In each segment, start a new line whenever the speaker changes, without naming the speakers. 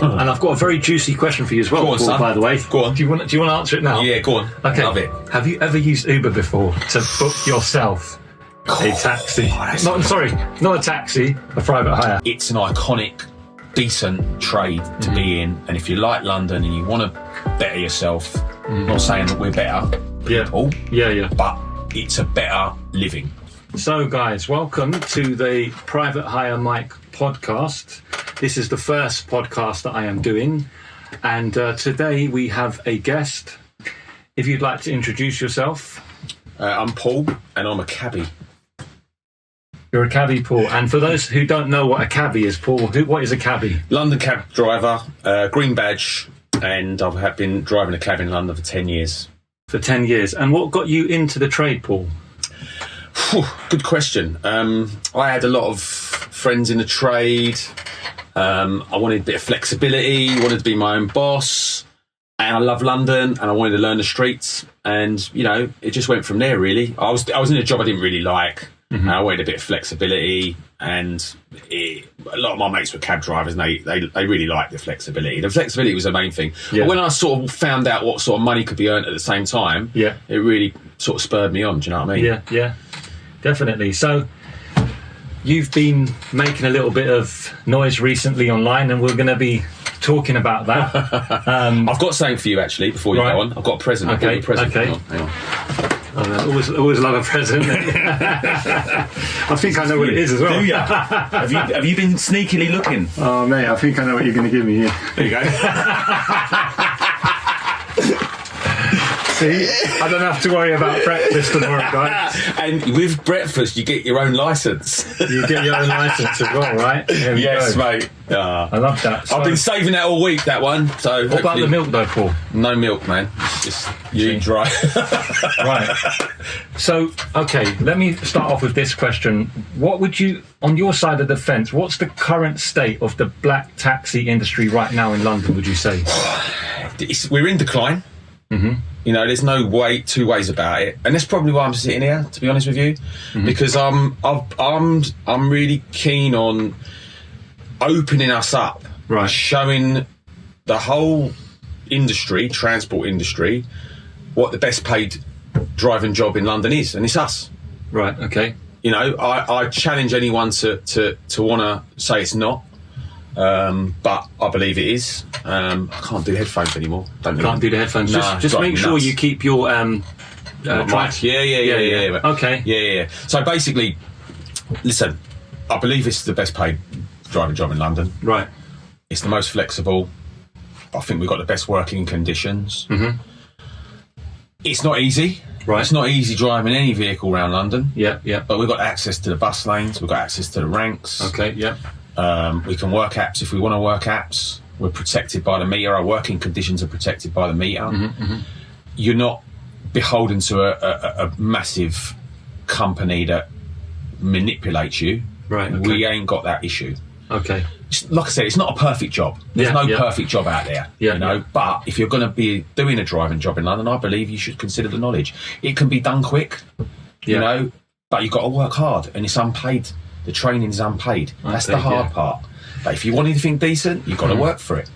And I've got a very juicy question for you as well,
on,
Paul,
son.
by the way.
Go on.
Do you want to answer it now?
Yeah, go on.
Okay.
Love it.
Have you ever used Uber before to book yourself a taxi? Not a taxi, a private hire.
It's an iconic, decent trade to be in, and if you like London and you want to better yourself, I'm not saying that we're better people,
Yeah.
but it's a better living.
So, guys, welcome to the Private Hire Mike podcast. This is the first podcast that I am doing, and today we have a guest. If you'd like to introduce yourself.
I'm Paul, and I'm a cabbie.
You're a cabbie, Paul. And for those who don't know what a cabbie is, Paul, what is a cabbie?
London cab driver, green badge, and I've been driving a cab in London for 10 years.
For 10 years. And what got you into the trade, Paul?
Good question. I had a lot of friends in the trade. I wanted a bit of flexibility, wanted to be my own boss, and I love London, and I wanted to learn the streets, and it just went from there. Really, I was in a job I didn't really like. And I wanted a bit of flexibility, and a lot of my mates were cab drivers, and they really liked the flexibility. The flexibility was the main thing.
Yeah.
But when I sort of found out what sort of money could be earned at the same time, it really sort of spurred me on. Do you know what I mean?
Yeah, definitely. So you've been making a little bit of noise recently online, and we're going to be talking about that.
I've got something for you actually before you go on. I've got a present.
Okay.
I've got a present.
Okay.
Hang on.
Always love a present. I think I know what it is as well.
Do ya? Have you been sneakily looking?
Oh, mate, I think I know what you're going to give me here.
There you go.
See, I don't have to worry about breakfast tomorrow, guys.
And with breakfast, you get your own licence.
You get your own licence as well, right?
Yes, mate.
I love that.
I've been saving that all week, that one. So
what about the milk, though, Paul?
No milk, man. Just you dry.
Right. So, okay, let me start off with this question. What would you, on your side of the fence, what's the current state of the black taxi industry right now in London, would you say?
We're in decline. Mm-hmm. There's no two ways about it, and that's probably why I'm sitting here, to be honest with you, because I'm really keen on opening us up,
right?
Showing the whole industry, transport industry, what the best paid driving job in London is, and it's us.
Right. Okay.
I challenge anyone to want to say it's not. But I believe it is. I can't do headphones anymore.
Can't do the headphones.
No,
just make sure you keep your
mic. Yeah.
Okay.
Yeah. So basically, listen, I believe it's the best paid driving job in London.
Right.
It's the most flexible. I think we've got the best working conditions. Mm-hmm. It's not easy.
Right.
It's not easy driving any vehicle around London.
Yeah.
But we've got access to the bus lanes. We've got access to the ranks.
Okay. Yeah.
We can work apps if we want to work apps. We're protected by the meter. Our working conditions are protected by the meter. Mm-hmm. You're not beholden to a massive company that manipulates you.
Right. Okay.
We ain't got that issue.
Okay.
Like I said, it's not a perfect job. There's no perfect job out there. But if you're going to be doing a driving job in London, I believe you should consider the knowledge. It can be done quick, but you've got to work hard, and it's unpaid. The training is unpaid. That's the hard part. But if you want anything decent, you've got to work for it.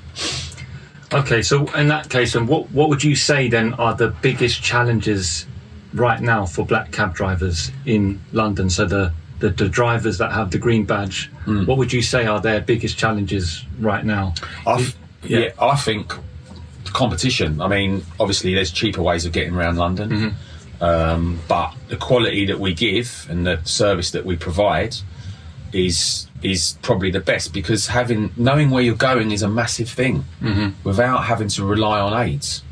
Okay, so in that case, and what would you say then are the biggest challenges right now for black cab drivers in London? So the drivers that have the green badge, what would you say are their biggest challenges right now?
I think competition. I mean, obviously there's cheaper ways of getting around London, but the quality that we give and the service that we provide is probably the best, because knowing where you're going is a massive thing without having to rely on aids.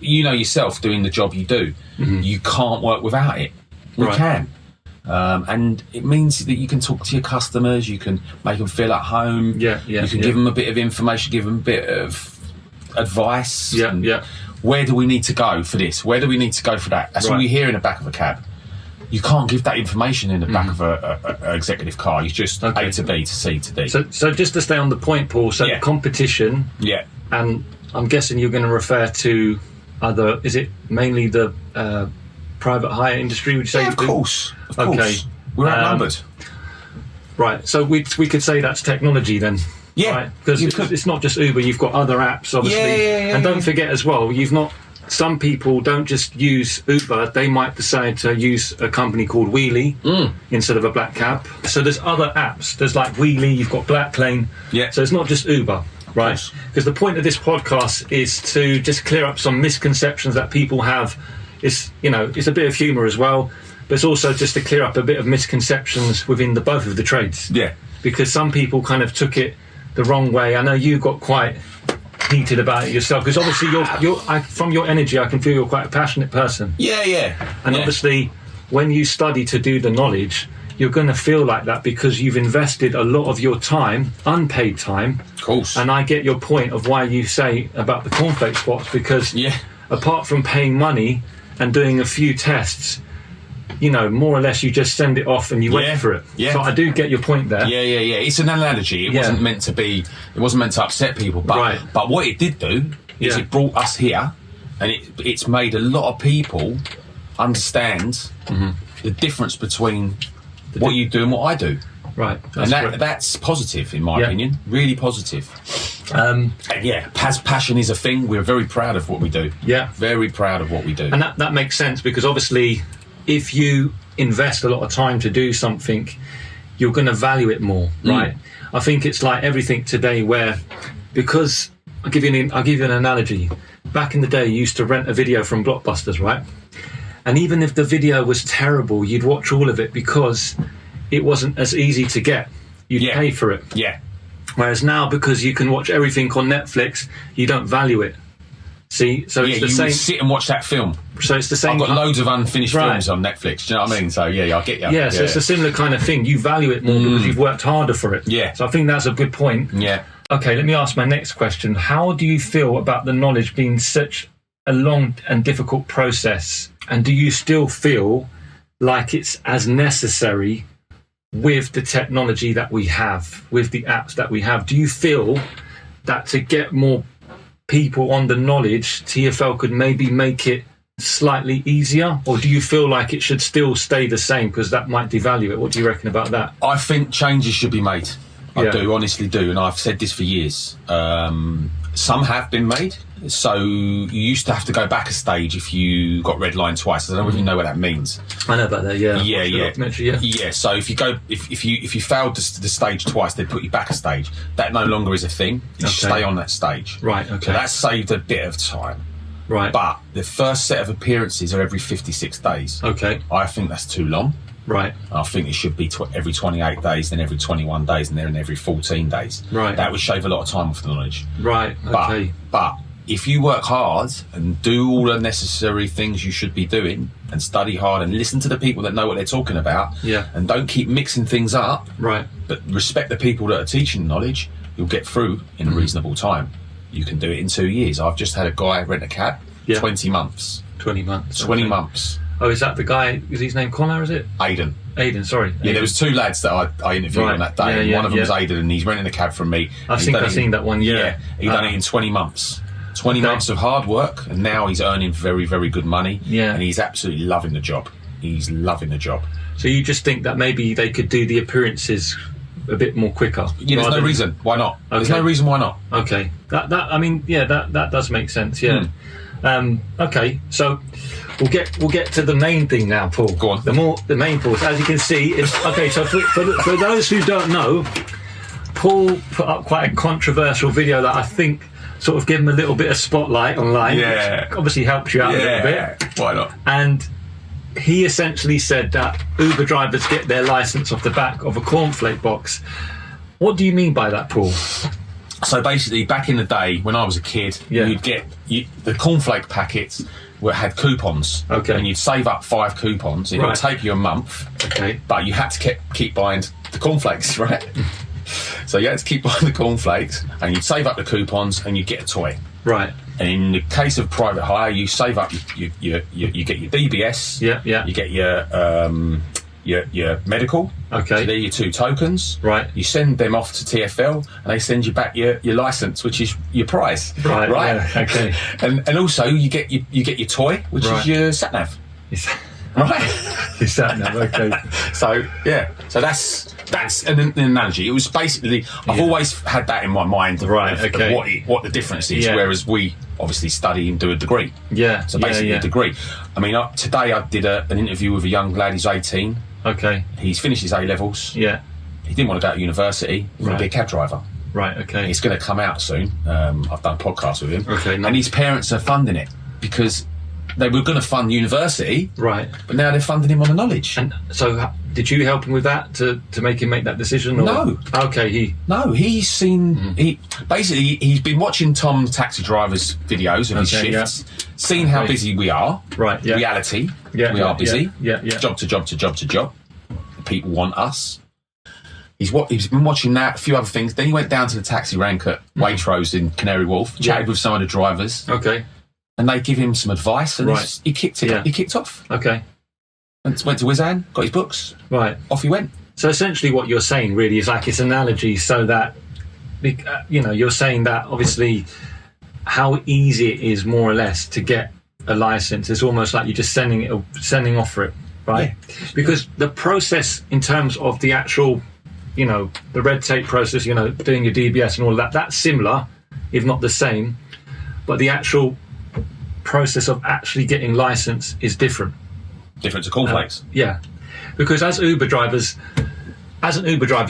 Yourself doing the job you do, you can't work without it. We can, and it means that you can talk to your customers, you can make them feel at home, you can give them a bit of information, give them a bit of advice. Where do we need to go for this? Where do we need to go for that? That's all you hear in the back of a cab. You can't give that information in the back of a executive car. You just A to B to C to D.
So just to stay on the point, Paul, the competition, and I'm guessing you're going to refer to is it mainly the private hire industry, would you say?
Yeah, of course.
Okay.
We're outnumbered.
Right, so we could say that's technology then.
Yeah,
right? Because it's not just Uber. You've got other apps, obviously, and don't forget as well. Some people don't just use Uber, they might decide to use a company called Wheelie instead of a black cab. So there's other apps. There's like Wheelie, you've got Black Lane. Yeah. So it's not just Uber, right? Because the point of this podcast is to just clear up some misconceptions that people have. It's a bit of humour as well, but it's also just to clear up a bit of misconceptions within both of the trades. Yeah. Because some people kind of took it the wrong way. I know you got quite heated about it yourself, because obviously from your energy I can feel you're quite a passionate person. And obviously when you study to do the knowledge, you're going to feel like that because you've invested a lot of your time, unpaid time. Of course. And I get your point of why you say about the cornflake spots, because apart from paying money and doing a few tests, more or less you just send it off and you wait for it. So I do get your point there.
It's an analogy. It wasn't meant to upset people, but what it did do is it brought us here, and it's made a lot of people understand the difference between what you do and what I do.
Right.
That's positive in my opinion. Really positive. And passion is a thing. We're very proud of what we do. Yeah. Very proud of what we do.
And that makes sense, because obviously if you invest a lot of time to do something, you're going to value it more, right? I think it's like everything today where, because I'll give you an analogy. Back in the day, you used to rent a video from Blockbusters, right? And even if the video was terrible, you'd watch all of it because it wasn't as easy to get. You'd pay for it. Yeah. Whereas now, because you can watch everything on Netflix, you don't value it. See, so it's the same.
You sit and watch that film.
So it's the same.
I've got loads of unfinished films on Netflix. Do you know what I mean? So I get you.
Yeah, so it's a similar kind of thing. You value it more because you've worked harder for it. Yeah. So I think that's a good point. Yeah. Okay, let me ask my next question. How do you feel about the knowledge being such a long and difficult process? And do you still feel like it's as necessary with the technology that we have, with the apps that we have? Do you feel that to get more people on the knowledge, TfL could maybe make it slightly easier? Or do you feel like it should still stay the same because that might devalue it? What do you reckon about that?
I think changes should be made. I do, honestly do. And I've said this for years. Some have been made. So you used to have to go back a stage if you got red line twice. I don't really know what that means.
I know about that, yeah.
Yeah. So if you failed the stage twice, they'd put you back a stage. That no longer is a thing. You stay on that stage.
Right, okay.
So that saved a bit of time.
Right.
But the first set of appearances are every 56 days.
Okay.
I think that's too long.
Right.
I think it should be every 28 days, then every 21 days, and then every 14 days.
Right.
That would shave a lot of time off the knowledge.
Right, okay.
But if you work hard and do all the necessary things you should be doing and study hard and listen to the people that know what they're talking about, and don't keep mixing things up, but respect the people that are teaching knowledge, you'll get through in a reasonable time. You can do it in 2 years. I've just had a guy rent a cab, 20 months.
20 months.
20 months.
Oh, is that the guy? Is his name Connor? Is it
Aidan?
Sorry.
Yeah, there was two lads that I interviewed on that day. One of them was Aidan, and he's renting a cab from me.
I've seen that one. Yeah,
he done it in 20 months. 20 months of hard work, and now he's earning very, very good money. Yeah, and he's absolutely loving the job. He's loving the job.
So you just think that maybe they could do the appearances a bit more quicker?
Yeah, there's no reason. Why not? Okay. There's no reason why not.
Okay. That does make sense. Yeah. Okay, so we'll get to the main thing now, Paul.
Go on.
The main Paul. As you can see, it's okay. So for those who don't know, Paul put up quite a controversial video that I think sort of gave him a little bit of spotlight online.
Yeah.
Which obviously helped you out a little bit.
Why not?
And he essentially said that Uber drivers get their license off the back of a cornflake box. What do you mean by that, Paul?
So basically, back in the day when I was a kid, you'd get the cornflake packets had coupons. Okay. And you'd save up 5 coupons. It would take you a month. Okay. But you had to keep buying the cornflakes, right? So you had to keep buying the cornflakes, and you'd save up the coupons, and you'd get a toy. Right. And in the case of private hire, you save up, you get your DBS. Yeah. You get your medical. Okay. So they're your 2 tokens. Right. You send them off to TfL, and they send you back your license, which is your prize. Right. Yeah, okay. and also you get your toy, which is your sat nav. Right.
Your sat nav. Okay.
So that's an analogy. It was basically I've always had that in my mind of what the difference is.
Yeah.
Whereas we obviously study and do a degree.
Yeah.
So basically a degree. I mean, today I did an interview with a young lad. He's 18.
Okay.
He's finished his A levels.
Yeah.
He didn't want to go to university. He wanted to be a cab driver.
Right. Okay.
It's going to come out soon. I've done a podcast with him.
Okay.
And his parents are funding it because they were going to fund university.
Right.
But now they're funding him on the knowledge.
And so, did you help him with that to make him make that decision? Or?
No.
Okay.
He's seen. He's been watching Tom the taxi driver's videos of his shifts, seen how busy we are.
Right. Yeah.
Reality.
Yeah.
We are busy.
Yeah.
Job to job to job to job. The people want us. He's been watching that, a few other things. Then he went down to the taxi rank at Waitrose in Canary Wharf, chatted with some of the drivers.
Okay.
And they give him some advice, and he kicked it.
Yeah.
He kicked off.
Okay.
And went to Wizan, got his books.
Right.
Off he went.
So essentially, what you're saying really is like it's an analogy, so that you're saying that obviously how easy it is more or less to get a license. It's almost like you're just sending off for it, right? Yeah. Because the process in terms of the actual, the red tape process, doing your DBS and all of that, that's similar, if not the same, but the actual process of actually getting license is different.
Different to cornflakes.
Yeah, because as an Uber driver,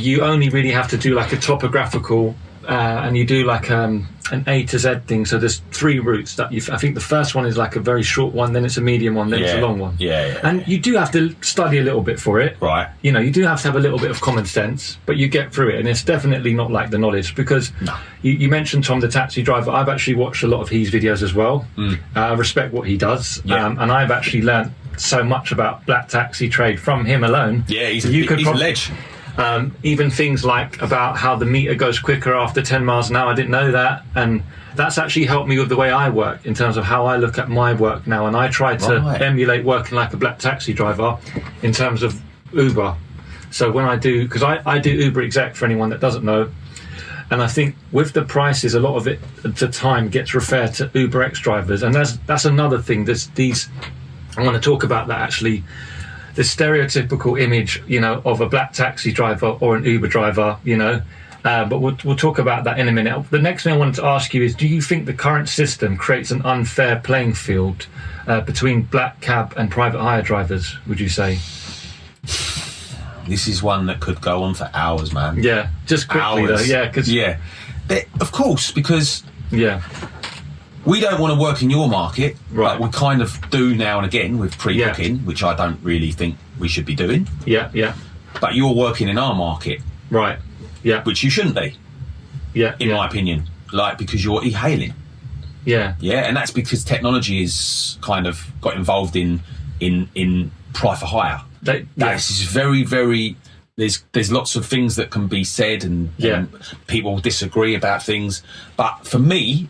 you only really have to do like a topographical, and you do like an A to Z thing. So there's 3 routes that I think the first one is like a very short one, then it's a medium one, then it's a long one.
Yeah.
And you do have to study a little bit for it.
Right.
You do have to have a little bit of common sense, but you get through it, and it's definitely not like the knowledge. Because you mentioned Tom the taxi driver. I've actually watched a lot of his videos as well. I respect what he does, and I've actually learnt so much about black taxi trade from him alone.
Yeah, he's a ledge.
Even things like about how the meter goes quicker after 10 miles an hour. I didn't know that, and that's actually helped me with the way I work in terms of how I look at my work now, and I try to emulate working like a black taxi driver in terms of Uber. So when I do, because I do Uber exec for anyone that doesn't know, and I think with the prices, a lot of it at the time gets referred to Uber X drivers, and that's another thing. I want to talk about that actually. The stereotypical image, of a black taxi driver or an Uber driver, but we'll talk about that in a minute. The next thing I wanted to ask you is, do you think the current system creates an unfair playing field between black cab and private hire drivers, would you say?
This is one that could go on for hours, man.
Yeah, just quickly
hours.
though.
Yeah. Of course, because...
Yeah.
We don't want to work in your market,
right?
But we kind of do now and again with pre-booking, which I don't really think we should be doing.
Yeah.
But you're working in our market,
right? Yeah,
which you shouldn't be.
Yeah,
in my opinion, because you're e-hailing.
Yeah,
and that's because technology is kind of got involved in private hire. This is very, very. There's lots of things that can be said, and people disagree about things. But for me,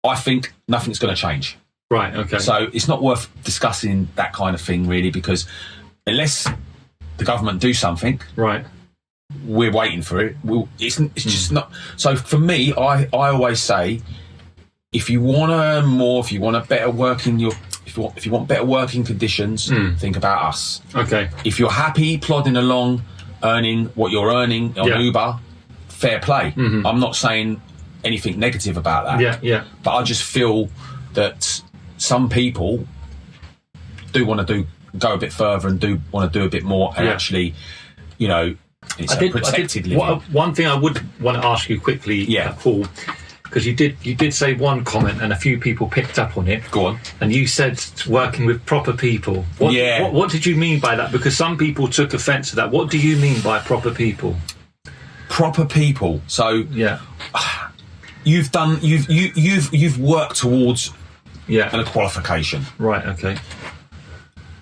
I think nothing's going to change.
Right, okay.
So it's not worth discussing that kind of thing, really, because unless the government do something,
right,
we're waiting for it. It's just not. So for me, I always say, if you want to earn more, if you want better working conditions, think about us.
Okay.
If you're happy plodding along, earning what you're earning on Uber, fair play. Mm-hmm. I'm not saying anything negative about that.
Yeah. But
I just feel that some people do want to go a bit further and do want to do a bit more, and actually, it's protected living.
One thing I would want to ask you quickly, Paul, because you did say one comment and a few people picked up on it.
Go on.
And you said working with proper people. What did you mean by that? Because some people took offence to that. What do you mean by proper people?
Proper people. So you've worked towards a qualification.
Right, okay.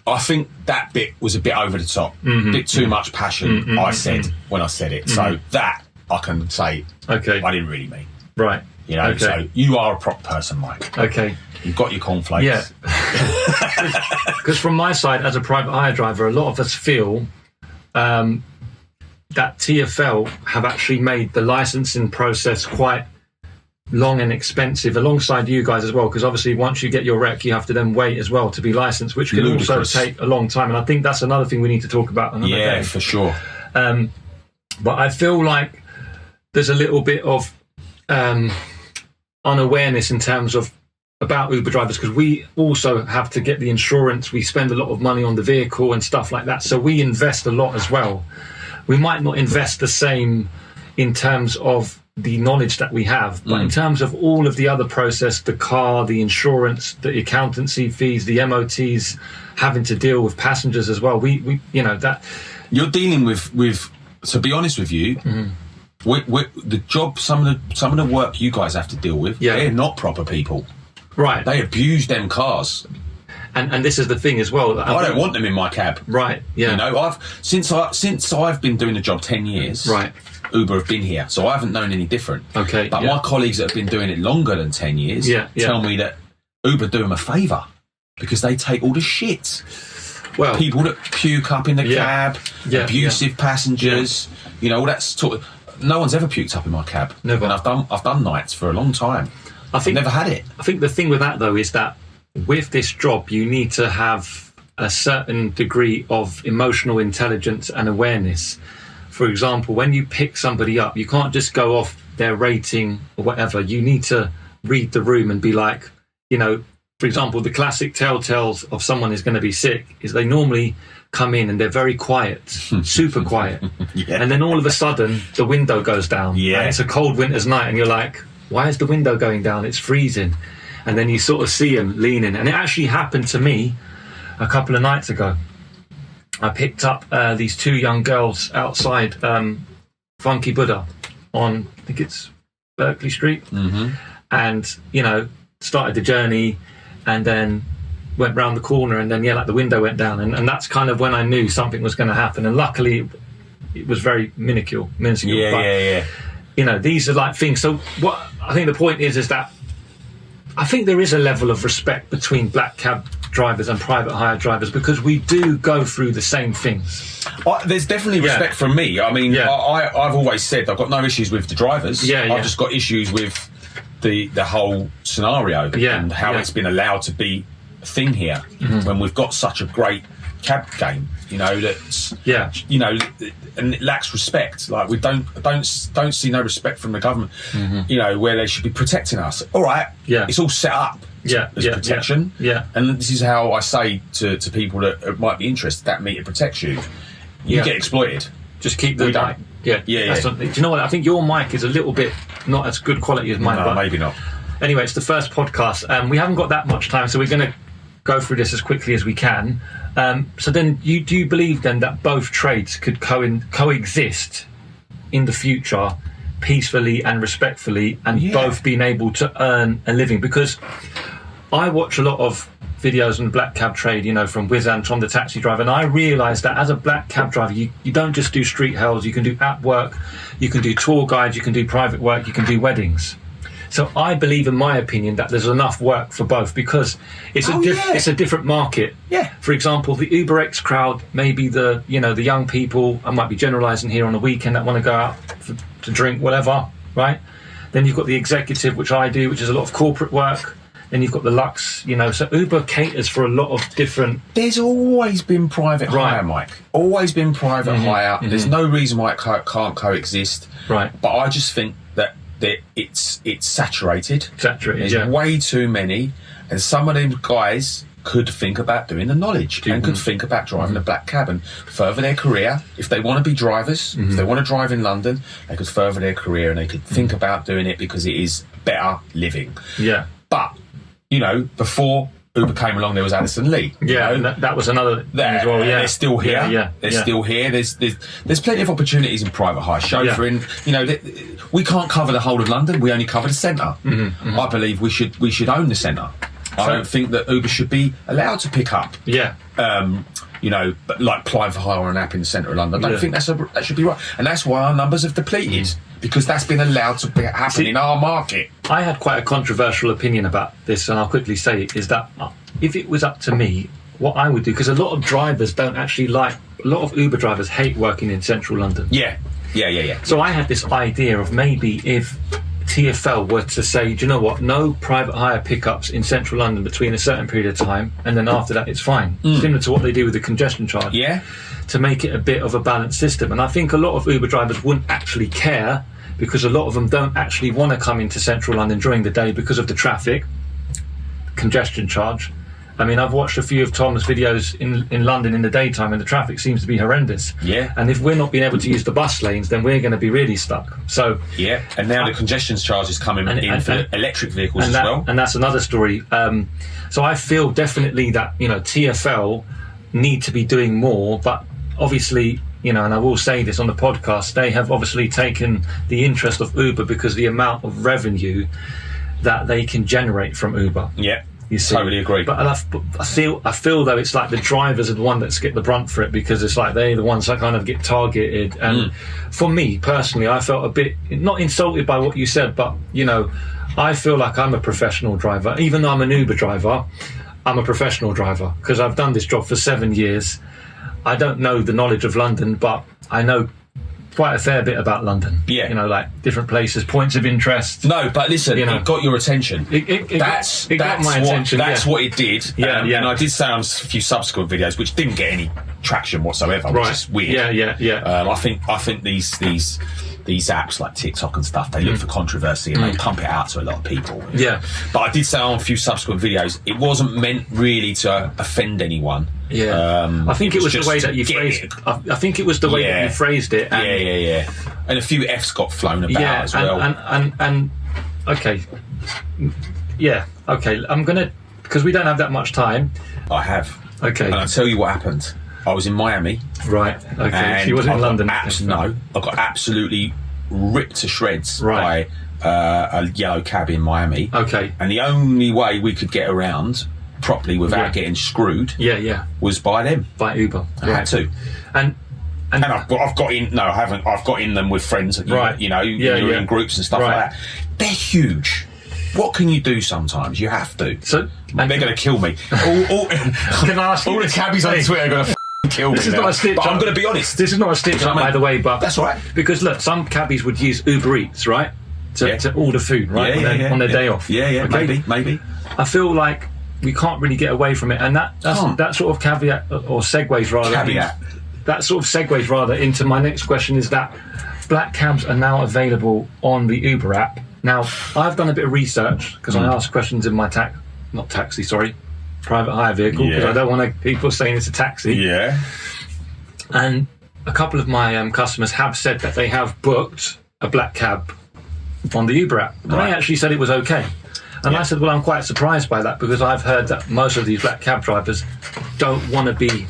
I think that bit was a bit over the top. A bit too much passion, I said when I said it. So that I can say I didn't really mean.
Right.
So you are a proper person, Mike.
Okay.
You've got your cornflakes.
Yeah. Because from my side, as a private hire driver, a lot of us feel that TfL have actually made the licensing process quite long and expensive alongside you guys as well, because obviously once you get your rec you have to then wait as well to be licensed, which can also take a long time, and I think that's another thing we need to talk about another day.
For sure.
But I feel like there's a little bit of unawareness in terms of about Uber drivers, because we also have to get the insurance, we spend a lot of money on the vehicle and stuff like that, so we invest a lot as well. We might not invest the same in terms of the knowledge that we have, but in terms of all of the other process, the car, the insurance, the accountancy fees, the MOTs, having to deal with passengers as well, we you know, that
you're dealing with to be honest with you, the job, some of the work you guys have to deal with, they're not proper people.
Right.
They abuse them cars.
And this is the thing as well.
I don't want them in my cab.
Right. Yeah.
You know, since I've been doing the job 10 years.
Right.
Uber have been here, so I haven't known any different.
Okay.
But my colleagues that have been doing it longer than 10 years tell me that Uber do them a favour because they take all the shit.
Well,
people that puke up in the cab, abusive passengers, you know, all that sort of. No one's ever puked up in my cab.
Never.
And I've done nights for a long time. I've never had it.
I think the thing with that though is that with this job you need to have a certain degree of emotional intelligence and awareness. For example, when you pick somebody up, you can't just go off their rating or whatever. You need to read the room and be like, you know, for example, the classic telltales of someone is going to be sick is they normally come in and they're very quiet, super quiet. And then all of a sudden the window goes down.
Yeah.
And it's a cold winter's night and you're like, why is the window going down? It's freezing. And then you sort of see him leaning. And it actually happened to me a couple of nights ago. I picked up these two young girls outside Funky Buddha on, I think it's Berkeley Street. And, you know, started the journey and then went round the corner and then, like the window went down. And that's kind of when I knew something was going to happen. And luckily it was very minuscule. You know, these are like things. So what I think the point is that I think there is a level of respect between black cab drivers and private hire drivers because we do go through the same things.
There's definitely respect from me. I mean, I've always said I've got no issues with the drivers. I've just got issues with the whole scenario and how it's been allowed to be a thing here when we've got such a great cab game. You know, that's you know, and it lacks respect. Like we don't see no respect from the government. You know, where they should be protecting us. All right, it's all set up as protection. And this is how I say to people that might be interested that meter protects you. You get exploited.
Just keep the mic. Do you know what? I think your mic is a little bit not as good quality as mine.
No, maybe not.
Anyway, it's the first podcast. We haven't got that much time, so we're going to go through this as quickly as we can. So then, do you believe then that both trades could coexist in the future peacefully and respectfully, and both being able to earn a living? Because I watch a lot of videos on the black cab trade, you know, from Wizan, Tom the taxi driver, and I realised that as a black cab driver, you don't just do street hails, you can do app work, you can do tour guides, you can do private work, you can do weddings. So I believe, in my opinion, that there's enough work for both because it's it's a different market. For example, the UberX crowd, maybe the young people, I might be generalising here, on the weekend that want to go out to drink, whatever, right? Then you've got the executive, which I do, which is a lot of corporate work. Then you've got the Lux, you know. So Uber caters for a lot of different.
There's always been private hire, Mike. Always been private hire. There's no reason why it can't coexist.
Right.
But I just think that it's saturated. There's way too many, and some of them guys could think about doing the knowledge and could think about driving a black cab and further their career. If they want to be drivers, if they want to drive in London, they could further their career and they could think about doing it because it is better living. But you know, before Uber came along, there was Addison Lee.
And that was another thing as well.
They're still here. They're still here. There's plenty of opportunities in private hire chauffeuring. You know, we can't cover the whole of London. We only cover the centre. I believe we should own the centre. I don't think that Uber should be allowed to pick up. You know, but like private hire on an app in the centre of London. I don't think that should be right, and that's why our numbers have depleted. Because that's been allowed to happen in our market.
I had quite a controversial opinion about this, and I'll quickly say it, is that if it was up to me, what I would do, because a lot of drivers don't actually a lot of Uber drivers hate working in central London.
Yeah.
So I had this idea of maybe if TfL were to say, do you know what, no private hire pickups in central London between a certain period of time, and then after that it's fine, similar to what they do with the congestion charge, to make it a bit of a balanced system. And I think a lot of Uber drivers wouldn't actually care, because a lot of them don't actually want to come into central London during the day because of the traffic, congestion charge. I mean, I've watched a few of Tom's videos in London in the daytime, and the traffic seems to be horrendous.
Yeah.
And if we're not being able to use the bus lanes, then we're going to be really stuck. So
yeah, and now the congestion charge is coming in for electric vehicles as well.
And that's another story. So I feel definitely that, TfL need to be doing more, but obviously, and I will say this on the podcast, they have obviously taken the interest of Uber because the amount of revenue that they can generate from Uber.
Yeah.
You see,
totally agree.
But I feel though it's like the drivers are the one that get the brunt for it, because it's like they're the ones that kind of get targeted. And for me personally, I felt a bit not insulted by what you said, but I feel like I'm a professional driver. Even though I'm an Uber driver, I'm a professional driver because I've done this job for 7 years. I don't know the knowledge of London, but I know quite a fair bit about London.
Yeah.
Like different places, points of interest.
No, but listen, it got your attention.
It got my attention.
That's what it did.
Yeah,
And I did say on a few subsequent videos, which didn't get any traction whatsoever, which is weird.
Yeah.
I think these apps like TikTok and stuff, they look for controversy and they pump it out to a lot of people.
Yeah.
But I did say on a few subsequent videos, it wasn't meant really to offend anyone.
Yeah. I think it was the way that you phrased it. I think it was the way that you phrased it. And
yeah. And a few F's got flown about as well.
And okay. Yeah, okay. I'm going to, because we don't have that much time.
I have.
Okay.
And I'll tell you what happened. I was in Miami.
Right, okay. She was in London.
I got absolutely ripped to shreds by a yellow cab in Miami.
Okay.
And the only way we could get around properly without getting screwed was by them.
By Uber.
I had to.
And
I've got in, no, I haven't, I've got in them with friends, you're in groups and stuff like that. They're huge. What can you do sometimes? You have to. So they're going to kill me. All the cabbies on Twitter are going to kill me.
This is not a stitch.
But I'm going to be honest.
This is not a stitch up, by the way, but
that's right.
Because look, some cabbies would use Uber Eats, right, to order food, right, on their day off.
Yeah, okay? Maybe.
I feel like we can't really get away from it, and that sort of caveat or segues rather. That sort of segues rather into my next question: is that black cabs are now available on the Uber app. Now, I've done a bit of research because I asked questions in my private hire vehicle, because I don't want people saying it's a taxi.
Yeah.
And a couple of my customers have said that they have booked a black cab on the Uber app. And they actually said it was okay. And I said, well, I'm quite surprised by that, because I've heard that most of these black cab drivers don't want to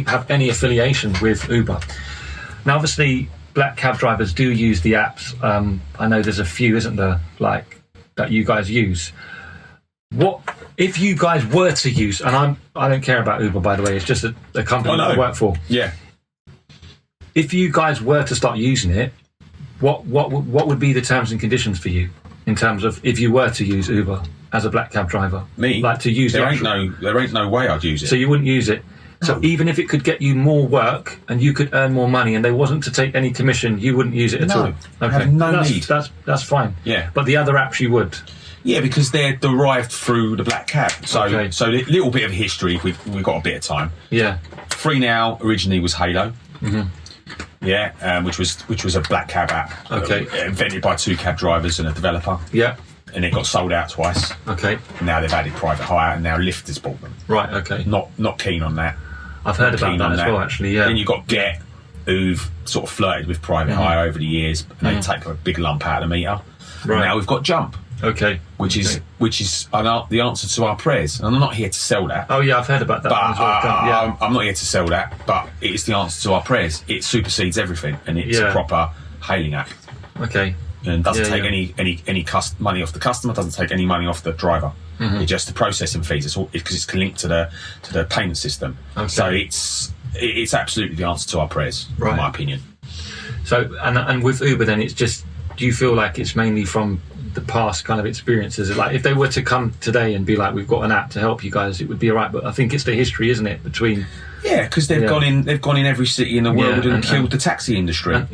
have any affiliation with Uber. Now, obviously, black cab drivers do use the apps. I know there's a few, isn't there, like that you guys use. What if you guys were to use? And I don't care about Uber, by the way. It's just a company that I work for.
Yeah.
If you guys were to start using it, what would be the terms and conditions for you in terms of if you were to use Uber as a black cab driver?
Me,
like to use
there ain't no way I'd use it.
So you wouldn't use it. So even if it could get you more work and you could earn more money and they wasn't to take any commission, you wouldn't use it at all?
Okay. I have no need.
That's fine.
Yeah.
But the other apps you would?
Yeah, because they're derived through the black cab. So a little bit of history, we've got a bit of time.
Yeah.
Free Now originally was Halo. Mm-hmm. Yeah, which was a black cab app.
Okay.
Invented by two cab drivers and a developer.
Yeah.
And it got sold out twice.
Okay.
And now they've added private hire, and now Lyft has bought them.
Right, okay.
Not keen on that.
I've heard about that as well, actually, yeah.
Then you've got Get, who've sort of flirted with private hire over the years, and they take a big lump out of the meter. Right. And now we've got Jump.
Okay.
Which is the answer to our prayers. And I'm not here to sell that.
Oh, yeah, I've heard about that.
But I'm not here to sell that, but it's the answer to our prayers. It supersedes everything, and it's a proper hailing app.
Okay.
And doesn't take any money off the customer, doesn't take any money off the driver. Mm-hmm. It's just the processing fees. It's all because it's linked to the payment system. Okay. So it's absolutely the answer to our prayers, in my opinion. So and with Uber, then it's just, do you feel like it's mainly from the past kind of experiences? Like if they were to come today and be like, we've got an app to help you guys, it would be all right. But I think it's the history, isn't it, between? Yeah, because they've gone in every city in the world and killed the taxi industry.
And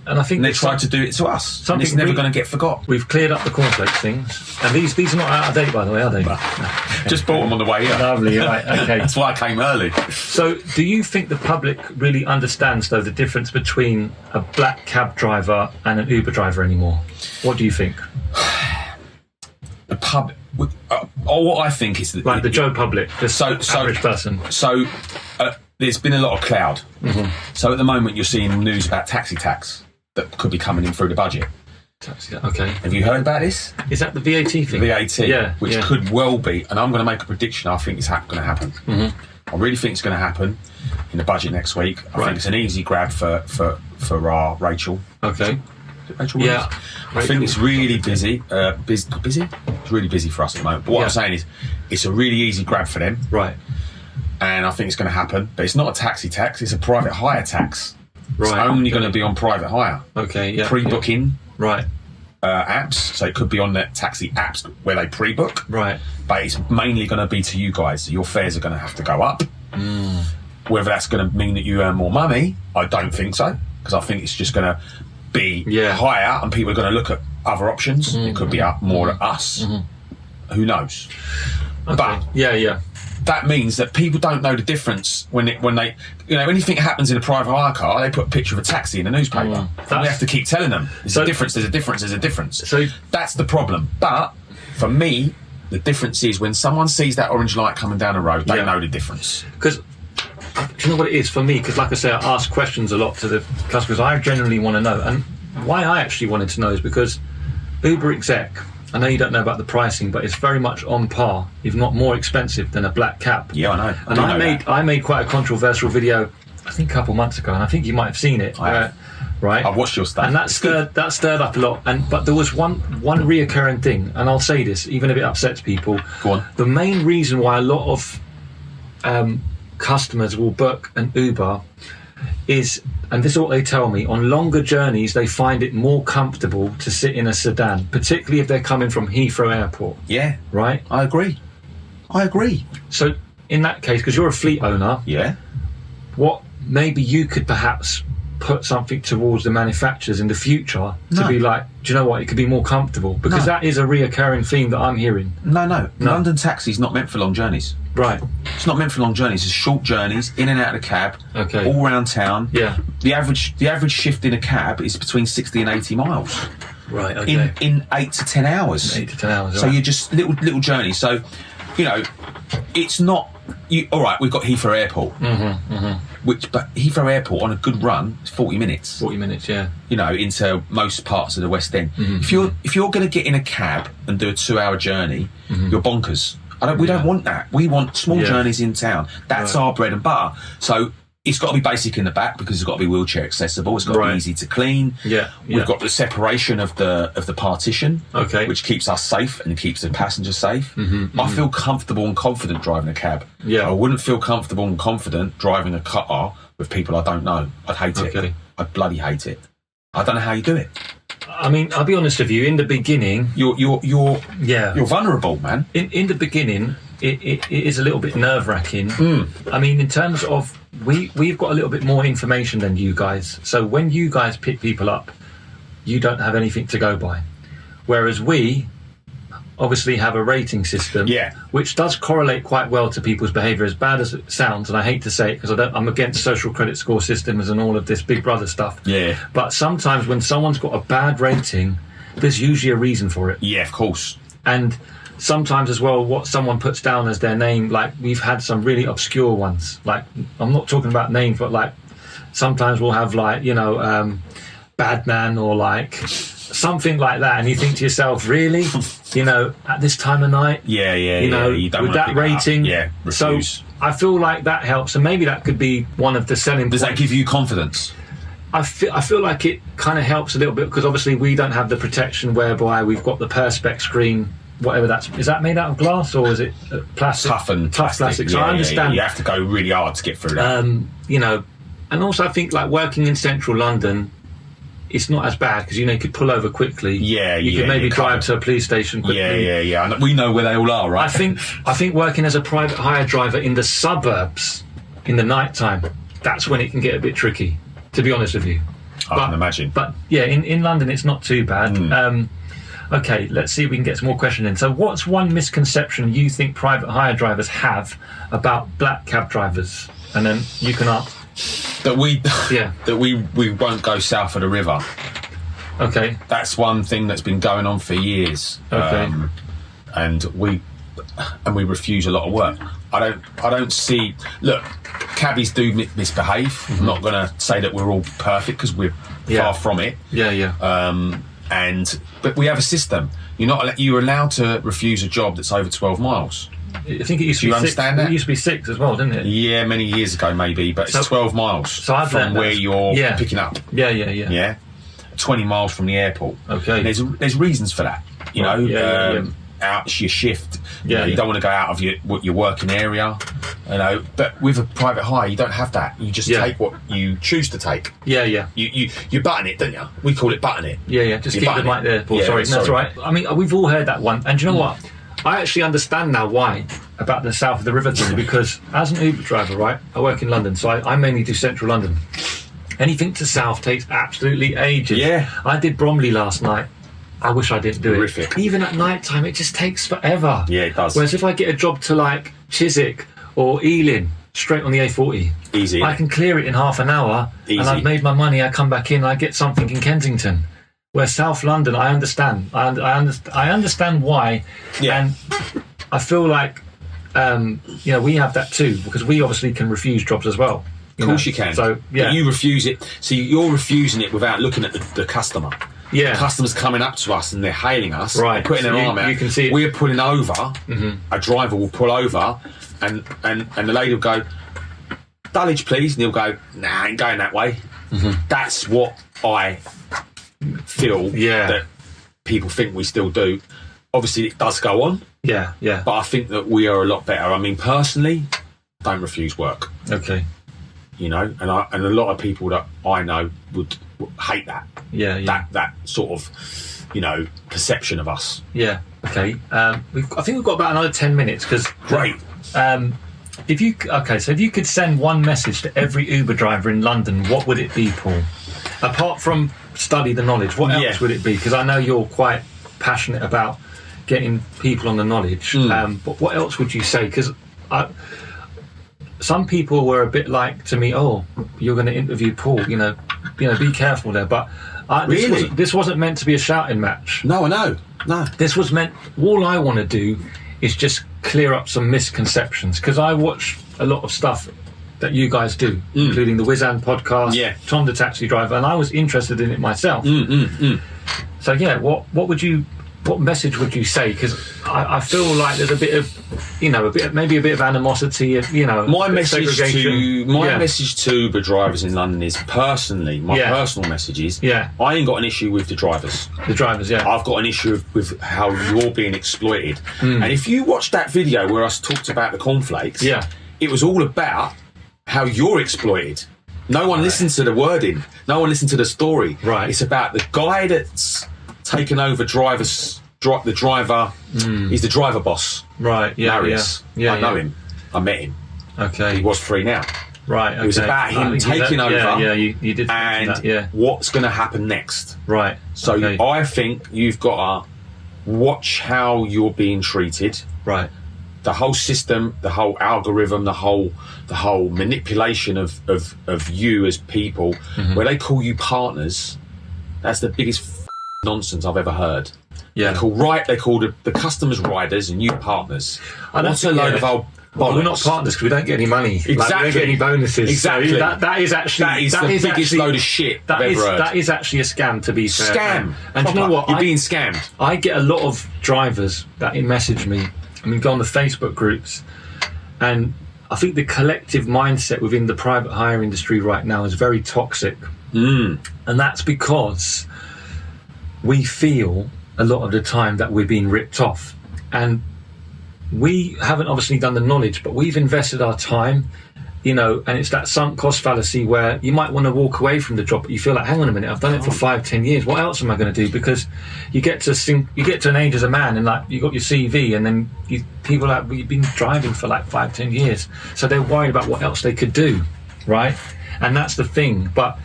And I think
And they tried to do it to us. And it's never going to get forgot.
We've cleared up the cornflake things. And these are not out of date, by the way, are they?
Just bought them on the way here.
Lovely, right, okay.
That's why I came early.
So, do you think the public really understands, though, the difference between a black cab driver and an Uber driver anymore? What do you think?
The public... what I think is...
Like the Joe public, the average person.
So, there's been a lot of cloud. Mm-hmm. So, at the moment, you're seeing news about taxi tax that could be coming in through the budget.
Okay.
Have you heard about this?
Is that the VAT thing?
VAT,
yeah,
which could well be, and I'm going to make a prediction. I think it's going to happen. Mm-hmm. I really think it's going to happen in the budget next week. I think it's an easy grab for Rachel.
Okay.
Rachel,
yeah.
I think it's really busy. Busy? It's really busy for us at the moment. But what I'm saying is, it's a really easy grab for them.
Right.
And I think it's going to happen. But it's not a taxi tax. It's a private hire tax. Right. It's only going to be on private hire.
Okay, yeah.
Pre-booking.
Yeah. Right.
Apps. So it could be on the taxi apps where they pre-book.
Right.
But it's mainly going to be to you guys. Your fares are going to have to go up. Mm. Whether that's going to mean that you earn more money, I don't think so. Because I think it's just going to be higher and people are going to look at other options. Mm-hmm. It could be up more at us. Mm-hmm. Who knows?
Okay. But
that means that people don't know the difference when they anything happens in a private hire car, they put a picture of a taxi in the newspaper. And we have to keep telling them there's a difference, there's a difference, there's a difference. So that's the problem. But for me, the difference is when someone sees that orange light coming down the road, they know the difference.
Because do you know what it is for me? Because like I say, I ask questions a lot to the customers. I genuinely want to know, and why I actually wanted to know is because Uber exec, I know you don't know about the pricing, but it's very much on par, if not more expensive than a black cab.
Yeah, I know.
And I made quite a controversial video, I think a couple months ago, and I think you might have seen it. Right?
I've watched your stuff.
And that stirred up a lot. But there was one reoccurring thing, and I'll say this, even if it upsets people.
Go on.
The main reason why a lot of customers will book an Uber is, and this is what they tell me, on longer journeys they find it more comfortable to sit in a sedan, particularly if they're coming from Heathrow Airport.
Yeah.
Right?
I agree.
So in that case, because you're a fleet owner, what maybe you could perhaps put something towards the manufacturers in the future to be like, do you know what, it could be more comfortable, because that is a reoccurring theme that I'm hearing.
No. London taxi's not meant for long journeys.
Right.
It's not meant for long journeys. It's short journeys, in and out of the cab, all around town.
Yeah.
The average shift in a cab is between 60 and 80 miles.
Right, okay.
In 8 to 10 hours.
8 to 10 hours,
So you're just little journeys. So, it's not... all right, we've got Heathrow Airport. But Heathrow Airport on a good run is 40 minutes.
40 minutes, yeah.
Into most parts of the West End. If you're going to get in a cab and do a 2-hour journey, you're bonkers. We don't want that. We want small journeys in town. That's our bread and butter. So it's got to be basic in the back because it's got to be wheelchair accessible. It's got to be easy to clean. We've got the separation of the partition, which keeps us safe and keeps the passenger safe. I feel comfortable and confident driving a cab. I wouldn't feel comfortable and confident driving a car with people I don't know. I'd hate it. I'd bloody hate it. I don't know how you do it.
I mean, I'll be honest with you. In the beginning,
you're vulnerable, man.
In the beginning, it is a little bit nerve-wracking. I mean, in terms of we've got a little bit more information than you guys. So when you guys pick people up, you don't have anything to go by, whereas we obviously have a rating system, which does correlate quite well to people's behaviour, as bad as it sounds, and I hate to say it because I'm against social credit score systems and all of this Big Brother stuff. But sometimes when someone's got a bad rating, there's usually a reason for it.
Yeah, of course.
And sometimes as well, what someone puts down as their name, like we've had some really obscure ones. Like, I'm not talking about names, but like sometimes we'll have like, bad man or like something like that, and you think to yourself, really? At this time of night? You don't with that rating?
Refuse.
So I feel like that helps, and maybe that could be one of the selling points.
Does that give you confidence?
I feel like it kind of helps a little bit, because obviously we don't have the protection whereby we've got the Perspex screen, whatever is that made out of glass or is it plastic?
Tough
plastic. So I understand.
You have to go really hard to get through that.
And also I think like working in central London, it's not as bad because you could pull over quickly. You could maybe drive to a police station quickly.
Yeah. We know where they all are, right?
I think working as a private hire driver in the suburbs in the night time, that's when it can get a bit tricky, to be honest with you.
I can imagine.
But yeah, in London it's not too bad. Okay, let's see if we can get some more questions in. So what's one misconception you think private hire drivers have about black cab drivers? And then you can answer.
That we won't go south of the river.
Okay.
That's one thing that's been going on for years.
Okay.
And we refuse a lot of work. I don't see. Look, cabbies do misbehave. I'm not going to say that we're all perfect because we're far from it. But we have a system. You're allowed to refuse a job that's over 12 miles.
I think it used to be 6.
Understand that?
It used to be 6 as well, didn't it?
Yeah, many years ago maybe, but it's 12 miles from where you're picking up. Yeah. 20 miles from the airport.
Okay.
And there's reasons for that. Out your shift. You don't want to go out of your working area. But with a private hire, you don't have that. You just take what you choose to take. You button it, don't you? We call it button it.
Just keep the mic there, Paul. Sorry, that's right. I mean, we've all heard that one. And do you know what? I actually understand now why about the south of the river thing, because as an Uber driver, right, I work in London, so I mainly do central London. Anything to south takes absolutely ages. I did Bromley last night. I wish I didn't do it. Even at night time, it just takes forever.
Yeah, it does.
Whereas if I get a job to like Chiswick or Ealing, straight on the A40,
easy.
I can clear it in half an hour, and I've made my money. I come back in, I get something in Kensington. Where South London, I understand. I understand why, and I feel like we have that too, because we obviously can refuse jobs as well.
Of course you can.
So
but you refuse it. So you're refusing it without looking at the customer.
Yeah.
The customer's coming up to us and they're hailing us.
Right.
They're putting their arm out.
You can see it.
We're pulling over. A driver will pull over, and the lady will go, "Dulwich, please," and he'll go, "Nah, I ain't going that way." That's what I feel that people think we still do. Obviously it does go on, but I think that we are a lot better. I mean, personally, don't refuse work.
Okay.
And a lot of people that I know would hate that that sort of perception of us.
Okay. I think we've got about another 10 minutes because
great.
If you could send one message to every Uber driver in London, what would it be, Paul? Apart from study the knowledge, what else would it be? Because I know you're quite passionate about getting people on the knowledge. But what else would you say? Because some people were a bit like to me, "Oh, you're going to interview Paul. Be careful there." But this wasn't meant to be a shouting match.
No, I know. No,
this was meant. All I want to do is just clear up some misconceptions, because I watch a lot of stuff that you guys do, including the Wizan podcast, Tom the Taxi Driver, and I was interested in it myself. So what message would you say? Because I feel like there's a bit of, maybe a bit of animosity,
my message to Uber drivers in London is personal message is, I ain't got an issue with the drivers. I've got an issue with how you're being exploited. And if you watch that video where I talked about the cornflakes, it was all about how you're exploited. No one listens to the wording. No one listens to the story.
Right.
It's about the guy that's taken over the driver. He's the driver boss.
Right.
Marius. I know him. I met him.
Okay.
He was free now.
Right. Okay.
It was about him taking over.
You did.
And
that,
what's going to happen next?
Right.
So I think you've got to watch how you're being treated.
Right.
The whole system, the whole algorithm, the whole manipulation of you as people, where they call you partners. That's the biggest nonsense I've ever heard. They call the customers riders and you partners. What's a load of old bollocks?
Well, we're not partners because we don't get any money.
Exactly.
We don't get any bonuses.
Exactly.
So that is
the biggest load of shit I've ever heard.
That is actually a scam, to be fair.
Scam.
And do you know what?
You're being scammed.
I get a lot of drivers that message me. I mean, go on the Facebook groups, and I think the collective mindset within the private hire industry right now is very toxic. And that's because we feel a lot of the time that we're being ripped off, and we haven't obviously done the knowledge, but we've invested our time, and it's that sunk cost fallacy where you might want to walk away from the job, but you feel like, hang on a minute, I've done it for 5-10 years. What else am I going to do? Because you get to an age as a man, and like you got your CV, and then people are like, well, you've been driving for like 5-10 years, so they're worried about what else they could do, right? And that's the thing. But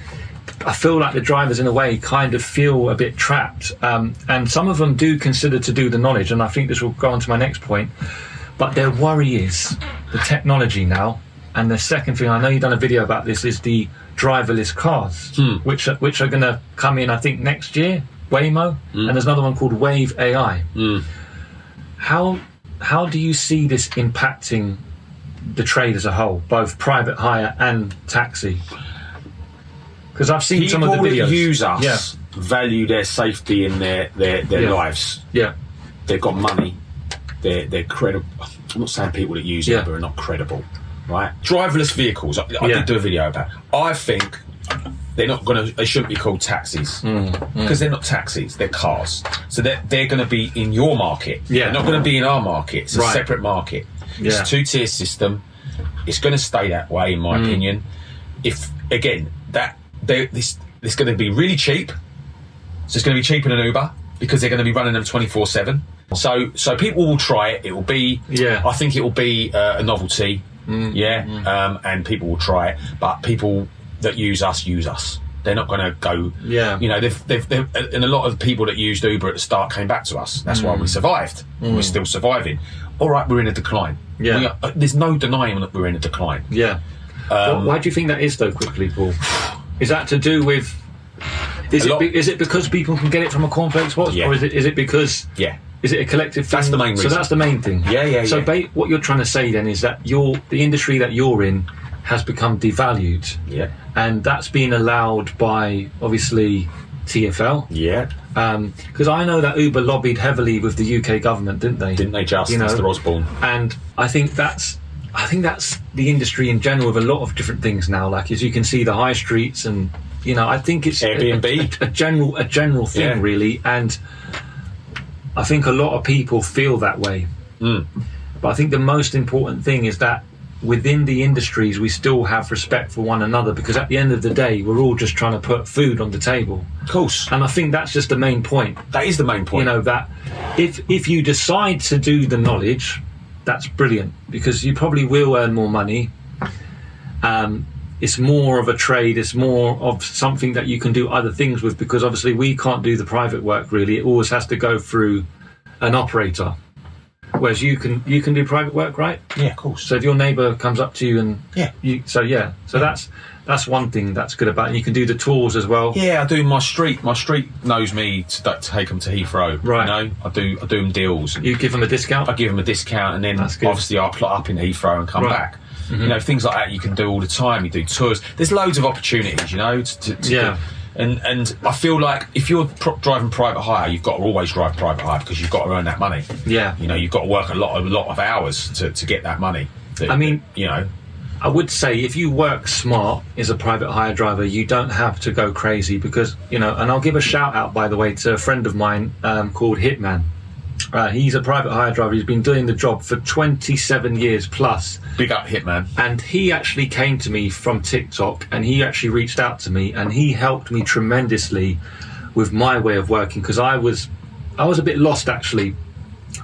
I feel like the drivers, in a way, kind of feel a bit trapped. And some of them do consider to do the knowledge, and I think this will go on to my next point. But their worry is the technology now. And the second thing, I know you've done a video about this, is the driverless cars, which are going to come in, I think, next year, Waymo, and there's another one called Wave AI. How do you see this impacting the trade as a whole, both private hire and taxi? Because I've seen some of the videos.
People that use us value their safety and their lives.
Yeah.
They've got money. They're credible. I'm not saying people that use Uber are not credible, right? Driverless vehicles. I did do a video about. I think they shouldn't be called taxis because they're not taxis. They're cars. So they're going to be in your market. Yeah. They're not going to be in our market. It's a separate market. It's a two-tier system. It's going to stay that way, in my opinion. If again this going to be really cheap, so it's going to be cheaper than Uber because they're going to be running them 24/7. So people will try it. It will be. I think it will be a novelty. And people will try it, but people that use us. They're not going to go. You know, they've and a lot of people that used Uber at the start came back to us. That's why we survived. We're still surviving. All right, we're in a decline. There's no denying that we're in a decline.
Why do you think that is, though? Quickly, Paul. Is that to do with? Is it because people can get it from a Cornflake Box, or is it because? Is it a collective thing?
That's the main reason.
So that's the main thing. So what you're trying to say then is that the industry that you're in has become devalued. And that's been allowed by obviously TfL. Because I know that Uber lobbied heavily with the UK government, didn't they?
Didn't they just?
You know,
Mr. Osborne.
And I think that's the industry in general with a lot of different things now. Like, as you can see, the high streets, and I think it's
Airbnb,
a general thing, really. And I think a lot of people feel that way. But I think the most important thing is that within the industries we still have respect for one another, because at the end of the day we're all just trying to put food on the table.
Of course.
And I think that's just the main point.
That is the main point.
That if you decide to do the knowledge, that's brilliant, because you probably will earn more money. It's more of a trade, it's more of something that you can do other things with, because obviously we can't do the private work really. It always has to go through an operator. Whereas you can do private work, right?
Yeah, of course.
So if your neighbour comes up to you and that's one thing that's good about it. You can do the tours as well. Yeah,
I do my street. My street knows me to take them to Heathrow.
Right.
I do them deals.
You give them a discount?
I give them a discount, and then obviously I plot up in Heathrow and come back. Things like that you can do all the time. You do tours. There's loads of opportunities, to And I feel like if you're driving private hire, you've got to always drive private hire, because you've got to earn that money. You've got to work a lot of hours to get that money.
I would say if you work smart as a private hire driver, you don't have to go crazy, because and I'll give a shout out, by the way, to a friend of mine called Hitman. He's a private hire driver. He's been doing the job for 27 years plus.
Big up, Hitman.
And he actually came to me from TikTok, and he actually reached out to me, and he helped me tremendously with my way of working, because I was a bit lost, actually.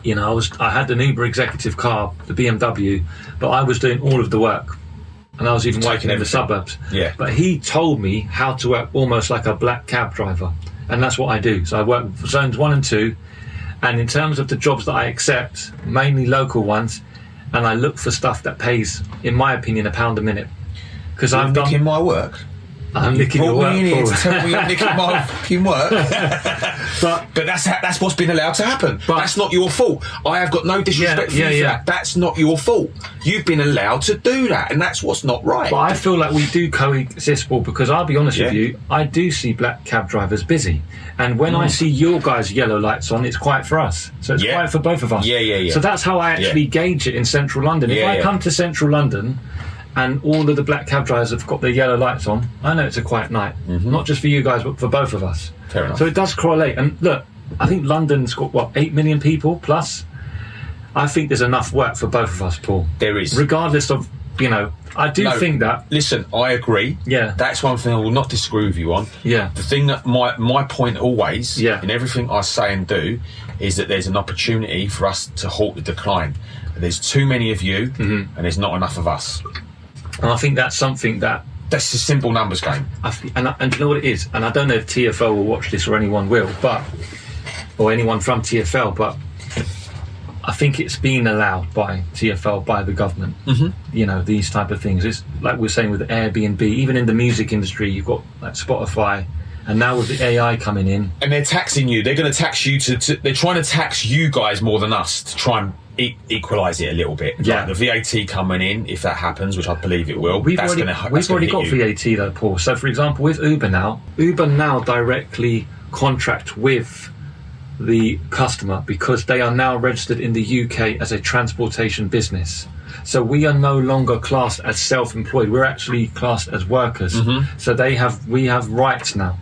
I had an Uber executive car, the BMW, but I was doing all of the work, and I was even working in the suburbs. But he told me how to work almost like a black cab driver, and that's what I do. So I work for zones 1 and 2. And in terms of the jobs that I accept, mainly local ones, and I look for stuff that pays, in my opinion, £1 a minute. Because I'm
nicking my work.
I'm nicking your work.
To tell me I'm nicking my fucking work. but that's what's been allowed to happen. That's not your fault. I have got no disrespect for you for that. That's not your fault. You've been allowed to do that, and that's what's not right.
But I feel like we do coexist, Paul, because I'll be honest with you, I do see black cab drivers busy. And when I see your guys' yellow lights on, it's quiet for us. So it's quiet for both of us. So that's how I actually gauge it in central London. If I come to central London and all of the black cab drivers have got their yellow lights on, I know it's a quiet night. Not just for you guys, but for both of us.
Fair enough.
So it does correlate. And look, I think London's got, 8 million people plus? I think there's enough work for both of us, Paul.
There is.
Regardless of, I do think that...
Listen, I agree. That's one thing I will not disagree with you on. The thing that my point always, in everything I say and do, is that there's an opportunity for us to halt the decline. There's too many of you, and there's not enough of us.
And I think that's something that
That's a simple numbers game.
And you know what it is? And I don't know if TfL will watch this or anyone will, or anyone from TfL, but I think it's been allowed by TfL, by the government. You know, these type of things. It's like we're saying with Airbnb, even in the music industry, you've got like Spotify, and now with the AI coming in,
and they're taxing you. They're going to tax you they're trying to tax you guys more than us to try and equalise it a little bit.
Yeah,
like the VAT coming in, if that happens, which I believe it will.
We've already got VAT though, Paul. So for example, with Uber now directly contract with the customer because they are now registered in the UK as a transportation business. So we are no longer classed as self-employed. We're actually classed as workers. So we have rights now.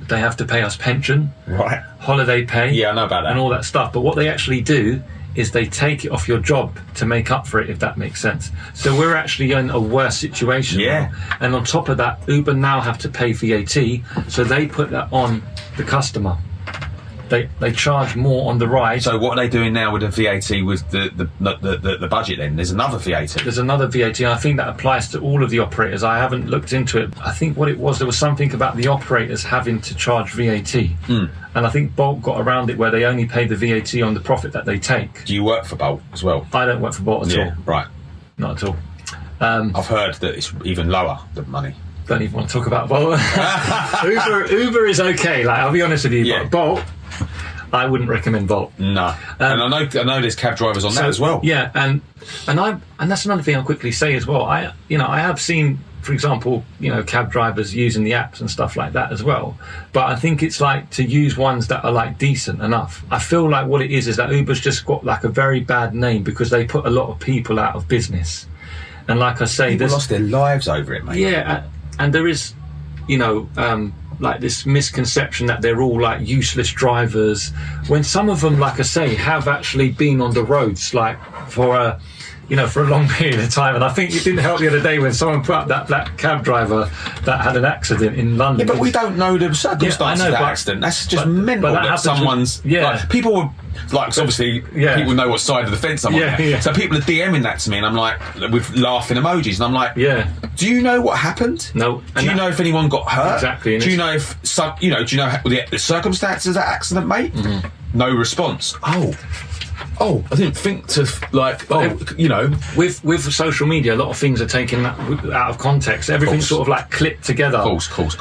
They have to pay us pension,
right,
holiday pay,
yeah, I know about that,
and all that stuff. But what they actually do is they take it off your job to make up for it, if that makes sense. So we're actually in a worse situation now. And on top of that, Uber now have to pay VAT, so they put that on the customer. They charge more on the ride.
So what are they doing now with the VAT with the budget then? There's another VAT.
There's another VAT, and I think that applies to all of the operators. I haven't looked into it. I think what it was, there was something about the operators having to charge VAT. And I think Bolt got around it where they only pay the VAT on the profit that they take.
Do you work for Bolt as well?
I don't work for Bolt at all.
Right.
Not at all.
I've heard that it's even lower, the money.
Don't even want to talk about Bolt. Uber is okay, like I'll be honest with you, but Bolt, I wouldn't recommend Bolt.
No, and I know there's cab drivers on that as well.
Yeah, and that's another thing I'll quickly say as well. I have seen, for example, cab drivers using the apps and stuff like that as well. But I think it's like to use ones that are like decent enough. I feel like what it is that Uber's just got like a very bad name because they put a lot of people out of business. And like I say,
people lost their lives over it, mate.
Yeah, and there is, like this misconception that they're all like useless drivers, when some of them, like I say, have actually been on the roads like for a long period of time. And I think it didn't help the other day when someone put up that black cab driver that had an accident in London.
Yeah, but we don't know the circumstances of that accident. That's just mental. That someone's like, people were like, obviously people know what side of the fence I'm on. So people are DMing that to me, and I'm like, with laughing emojis, and I'm like, do you know what happened?
No.
Do you know if anyone got hurt?
Exactly.
Do you know if do you know the circumstances of that accident, mate? No response. Oh, I didn't think to with
social media, a lot of things are taken out of context. Everything's sort of like clipped together.
Of course.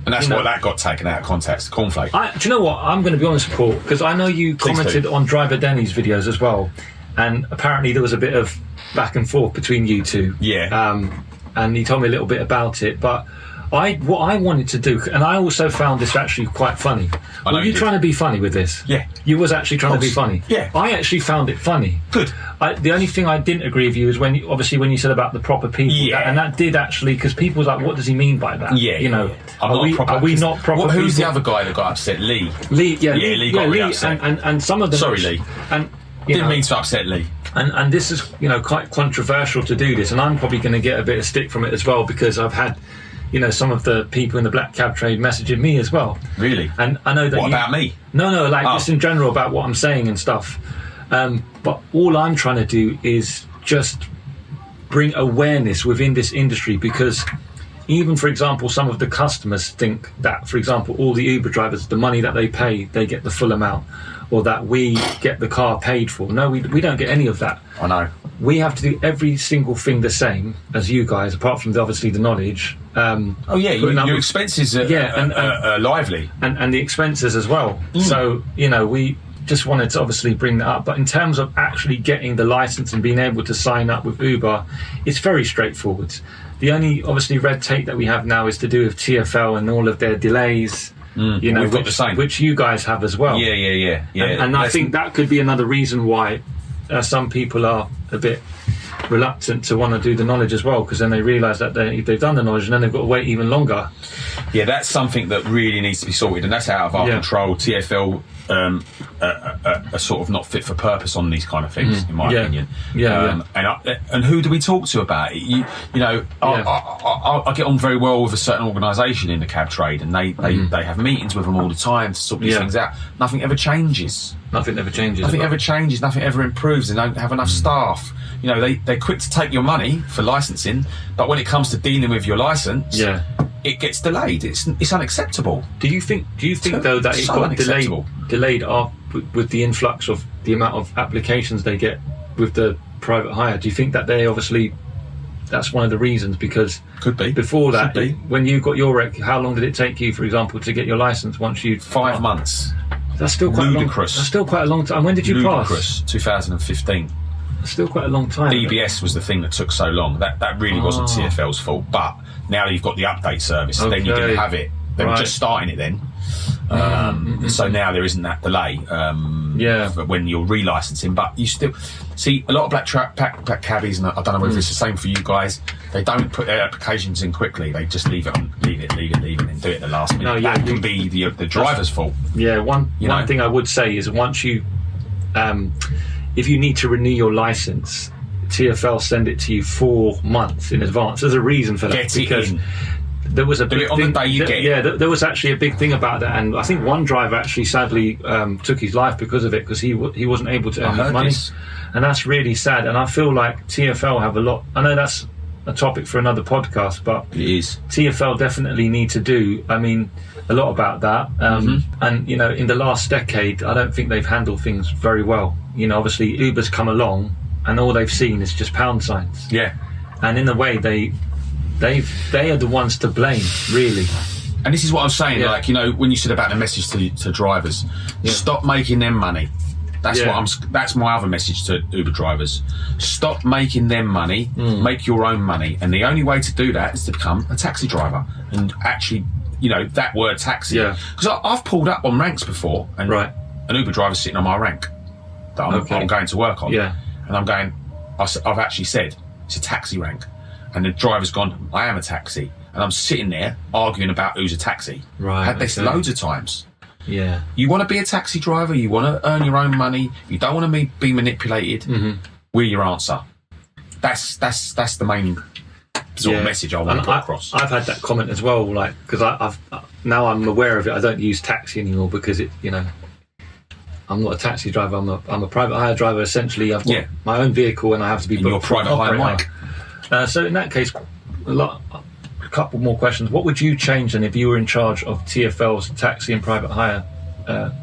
And that's why that got taken out of context. Cornflake.
Do you know what? I'm going to be honest, Paul, because I know you commented on Driver Denny's videos as well, and apparently there was a bit of back and forth between you two. Yeah. And he told me a little bit about it, but what I wanted to do, and I also found this actually quite funny. Were you trying to be funny with this?
Yeah.
You was actually trying to be funny?
Yeah.
I actually found it funny.
Good.
The only thing I didn't agree with you is when you said about the proper people.
Yeah.
And that did actually, because people was like, what does he mean by that?
Yeah.
Are we not proper people?
Who's the other guy that got upset? Lee got really upset.
And some of them...
Sorry, Lee.
And
didn't mean to upset Lee.
And this is, quite controversial to do this, and I'm probably going to get a bit of stick from it as well, because I've had... some of the people in the black cab trade messaging me as well.
Really?
And I know that.
What about me?
No, just in general about what I'm saying and stuff. But all I'm trying to do is just bring awareness within this industry, because even, for example, some of the customers think that, for example, all the Uber drivers, the money that they pay, they get the full amount, or that we get the car paid for. No, we don't get any of that.
I know.
We have to do every single thing the same as you guys, apart from obviously the knowledge.
Your expenses are lively.
And the expenses as well. So, we just wanted to obviously bring that up. But in terms of actually getting the license and being able to sign up with Uber, it's very straightforward. The only, obviously, red tape that we have now is to do with TfL and all of their delays.
We've got the same,
which you guys have as well.
Yeah.
And I think that could be another reason why some people are a bit reluctant to want to do the knowledge as well, because then they realise that they've done the knowledge and then they've got to wait even longer.
Yeah, that's something that really needs to be sorted, and that's out of our control. TfL are sort of not fit for purpose on these kind of things, in my opinion. And who do we talk to about it? I get on very well with a certain organisation in the cab trade, and they have meetings with them all the time to sort these things out. Nothing ever changes.
Nothing ever changes.
Nothing ever improves. They don't have enough staff. They're quick to take your money for licensing, but when it comes to dealing with your licence, it gets delayed. It's unacceptable.
Do you think though that it got delayed with the influx of the amount of applications they get with the private hire? Do you think that that's one of the reasons? Because
could be
before that, when you got your rec, how long did it take you, for example, to get your license? Once you
5 months.
That's still quite
ludicrous.
That's still quite a long time. When did you pass?
2015.
Still quite a long time.
DBS was the thing that took so long. That really wasn't TfL's fault. But now you've got the update service, then you can have it. They were just starting it then. So now there isn't that delay for when you're relicensing, but you still see a lot of black cabbies, and I don't know whether it's the same for you guys. They don't put their applications in quickly. They just leave it, and do it at the last minute. That can be the driver's fault.
Yeah, one thing I would say is once you, if you need to renew your license, TfL send it to you 4 months in advance. There's a reason for that.
Get it in.
There was a big
on
thing,
the day you get it.
Yeah, there was actually a big thing about that, and I think one driver actually sadly took his life because of it, because he wasn't able to earn his money, and that's really sad. And I feel like TfL have a lot. I know that's a topic for another podcast, but
it is.
TfL definitely need to do, a lot about that. And in the last decade, I don't think they've handled things very well. Obviously Uber's come along, and all they've seen is just pound signs.
Yeah,
and in a way they are the ones to blame, really.
And this is what I'm saying, when you said about the message to drivers, stop making them money. That's my other message to Uber drivers. Stop making them money, make your own money. And the only way to do that is to become a taxi driver. And actually, that word taxi. Because I've pulled up on ranks before, and an Uber driver's sitting on my rank that I'm going to work on. Yeah. And I've actually said, it's a taxi rank. And the driver's gone, I am a taxi. And I'm sitting there arguing about who's a taxi. Right. I had this loads of times.
Yeah.
You want to be a taxi driver, you want to earn your own money, you don't want to be manipulated. We're your answer. That's the main sort of message I want to put across.
I've had that comment as well, because now I'm aware of it. I don't use taxi anymore because I'm not a taxi driver. I'm a private hire driver. Essentially, I've got my own vehicle, and I have to be.
And you're a private hire Mike.
So in that case, a couple more questions. What would you change then if you were in charge of TfL's taxi and private hire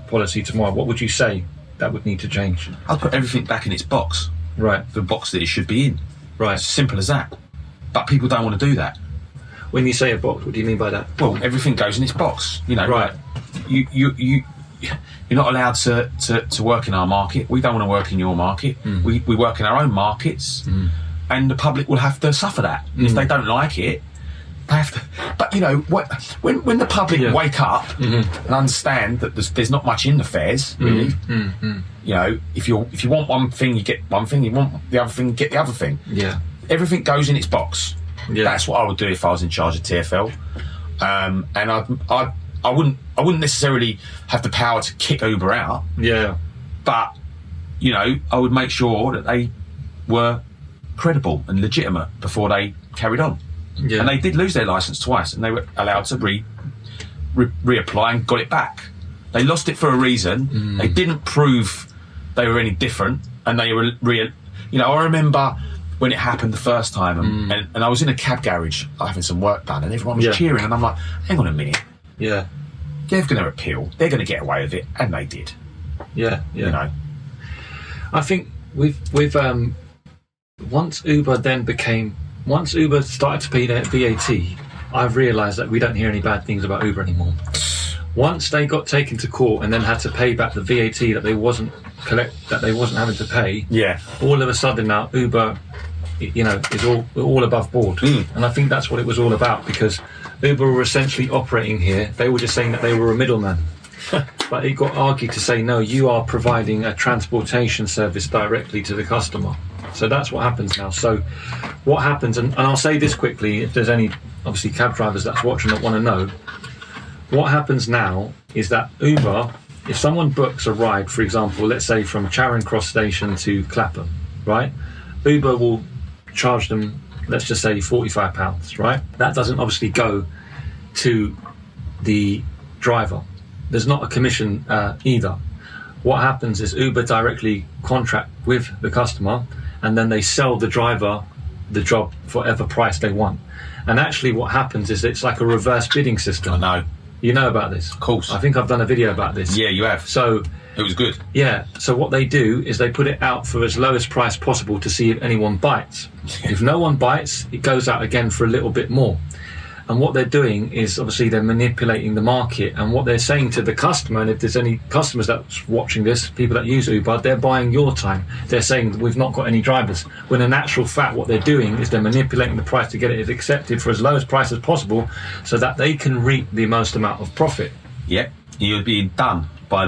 policy tomorrow? What would you say that would need to change?
I'd put everything back in its box.
Right.
The box that it should be in.
Right.
It's simple as that. But people don't want to do that.
When you say a box, what do you mean by that?
Well, everything goes in its box. Right. You're not allowed to work in our market. We don't want to work in your market. We work in our own markets. And the public will have to suffer that. If they don't like it, they have to. But when the public wake up and understand that there's not much in the fares, really. If you want one thing, you get one thing. You want the other thing, you get the other thing. Yeah. Everything goes in its box. Yeah. That's what I would do if I was in charge of TfL. And I wouldn't necessarily have the power to kick Uber out. Yeah. But I would make sure that they were credible and legitimate before they carried on. Yeah. And they did lose their license twice, and they were allowed to reapply and got it back. They lost it for a reason. They didn't prove they were any different, and they were I remember when it happened the first time, and I was in a cab garage having some work done, and everyone was cheering, and I'm like, hang on a minute. Yeah. They're going to appeal. They're going to get away with it, and they did. Yeah.
I think we've once Uber started to pay their VAT, I've realised that we don't hear any bad things about Uber anymore. Once they got taken to court and then had to pay back the VAT that they wasn't having to pay, all of a sudden now Uber, is all above board. And I think that's what it was all about, because Uber were essentially operating here. They were just saying that they were a middleman. But it got argued to say, no, you are providing a transportation service directly to the customer. So that's what happens now. So what happens, and I'll say this quickly, if there's any, obviously, cab drivers that's watching that want to know, what happens now is that Uber if someone books a ride, for example, let's say from Charing Cross Station to Clapham, right? Uber will charge them, let's just say £45, right? That doesn't obviously go to the driver. There's not a commission either. What happens is Uber directly contract with the customer, and then they sell the driver the job for whatever price they want. And actually what happens is it's like a reverse bidding system.
I know.
You know about this?
Of course.
I think I've done a video about this.
Yeah, you have.
So
it was good.
yeah, so what they do is they put it out for as lowest price possible to see if anyone bites. If no one bites, it goes out again for a little bit more. And what they're doing is obviously they're manipulating the market, and what they're saying to the customer, and if there's any customers that's watching this, people that use Uber, they're buying your time. They're saying we've not got any drivers, when in actual fact what they're doing is they're manipulating the price to get it accepted for as low as price as possible so that they can reap the most amount of profit.
Yeah, you're being done by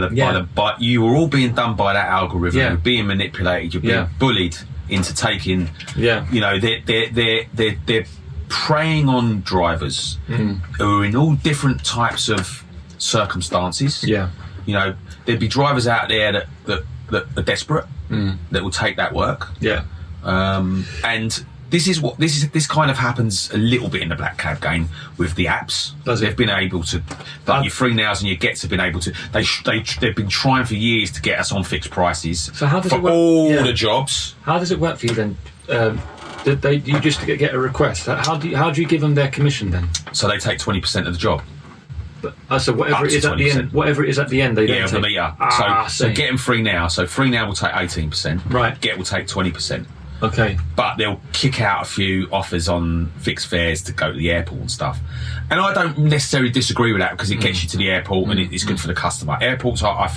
you were all being done by that algorithm.
Yeah.
You're being manipulated. You're being bullied into taking.
Yeah.
You know, they're preying on drivers who are in all different types of circumstances.
Yeah.
You know, there'd be drivers out there that are desperate, that will take that work.
Yeah.
And this kind of happens a little bit in the black cab game with the apps.
Does it?
They've been able to, like your Free Nows and your Gets have been able to. They've been trying for years to get us on fixed prices.
So how does
for
it work?
all the jobs?
How does it work for you then? Did you just get a request? How do you give them their commission then?
So they take 20% of the job.
So whatever it is at the end, they don't
of
take.
the meter. So get them Free Now. So Free Now will take 18%.
Right.
Get will take 20%.
Okay.
But they'll kick out a few offers on fixed fares to go to the airport and stuff. And I don't necessarily disagree with that because it gets you to the airport and it's good for the customer. Airports, I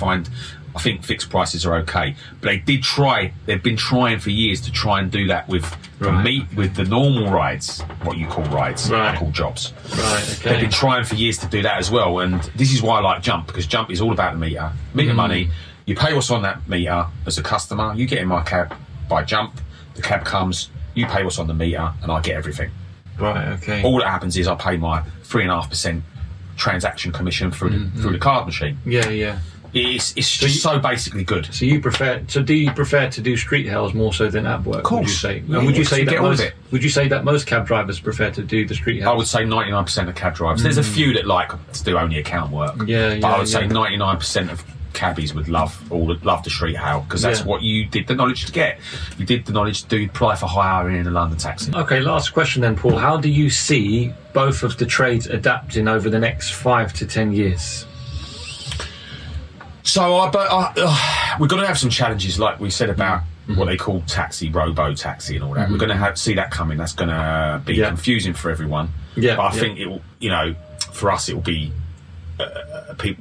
think fixed prices are okay. But they've been trying for years to try and do that with the normal rides, what you call rides, I call jobs.
Right, okay.
They've been trying for years to do that as well. And this is why I like Jump, because Jump is all about the meter money. You pay what's on that meter as a customer. You get in my cab by Jump. The cab comes, you pay what's on the meter, and I get everything.
Right, okay.
All that happens is I pay my 3.5% transaction commission through the card machine.
Yeah, yeah.
It's just so basically good.
So do you prefer to do street hails more so than app work?
Of course.
Would you say?
Yeah,
and would you say
get
that
all of it.
would you say that most cab drivers prefer to do the street hails?
I would say 99% of cab drivers. There's a few that like to do only account work.
Yeah,
but I would say 99% of cabbies would love the street hail because that's what you did the knowledge to get. You did the knowledge to apply for hire in a London taxi.
Okay, last question then, Paul. How do you see both of the trades adapting over the next 5 to 10 years?
So we're going to have some challenges, like we said about what they call taxi, robo-taxi and all that. We're going to see that coming. That's going to be confusing for everyone. Yeah, but I think it will, for us it will be, I think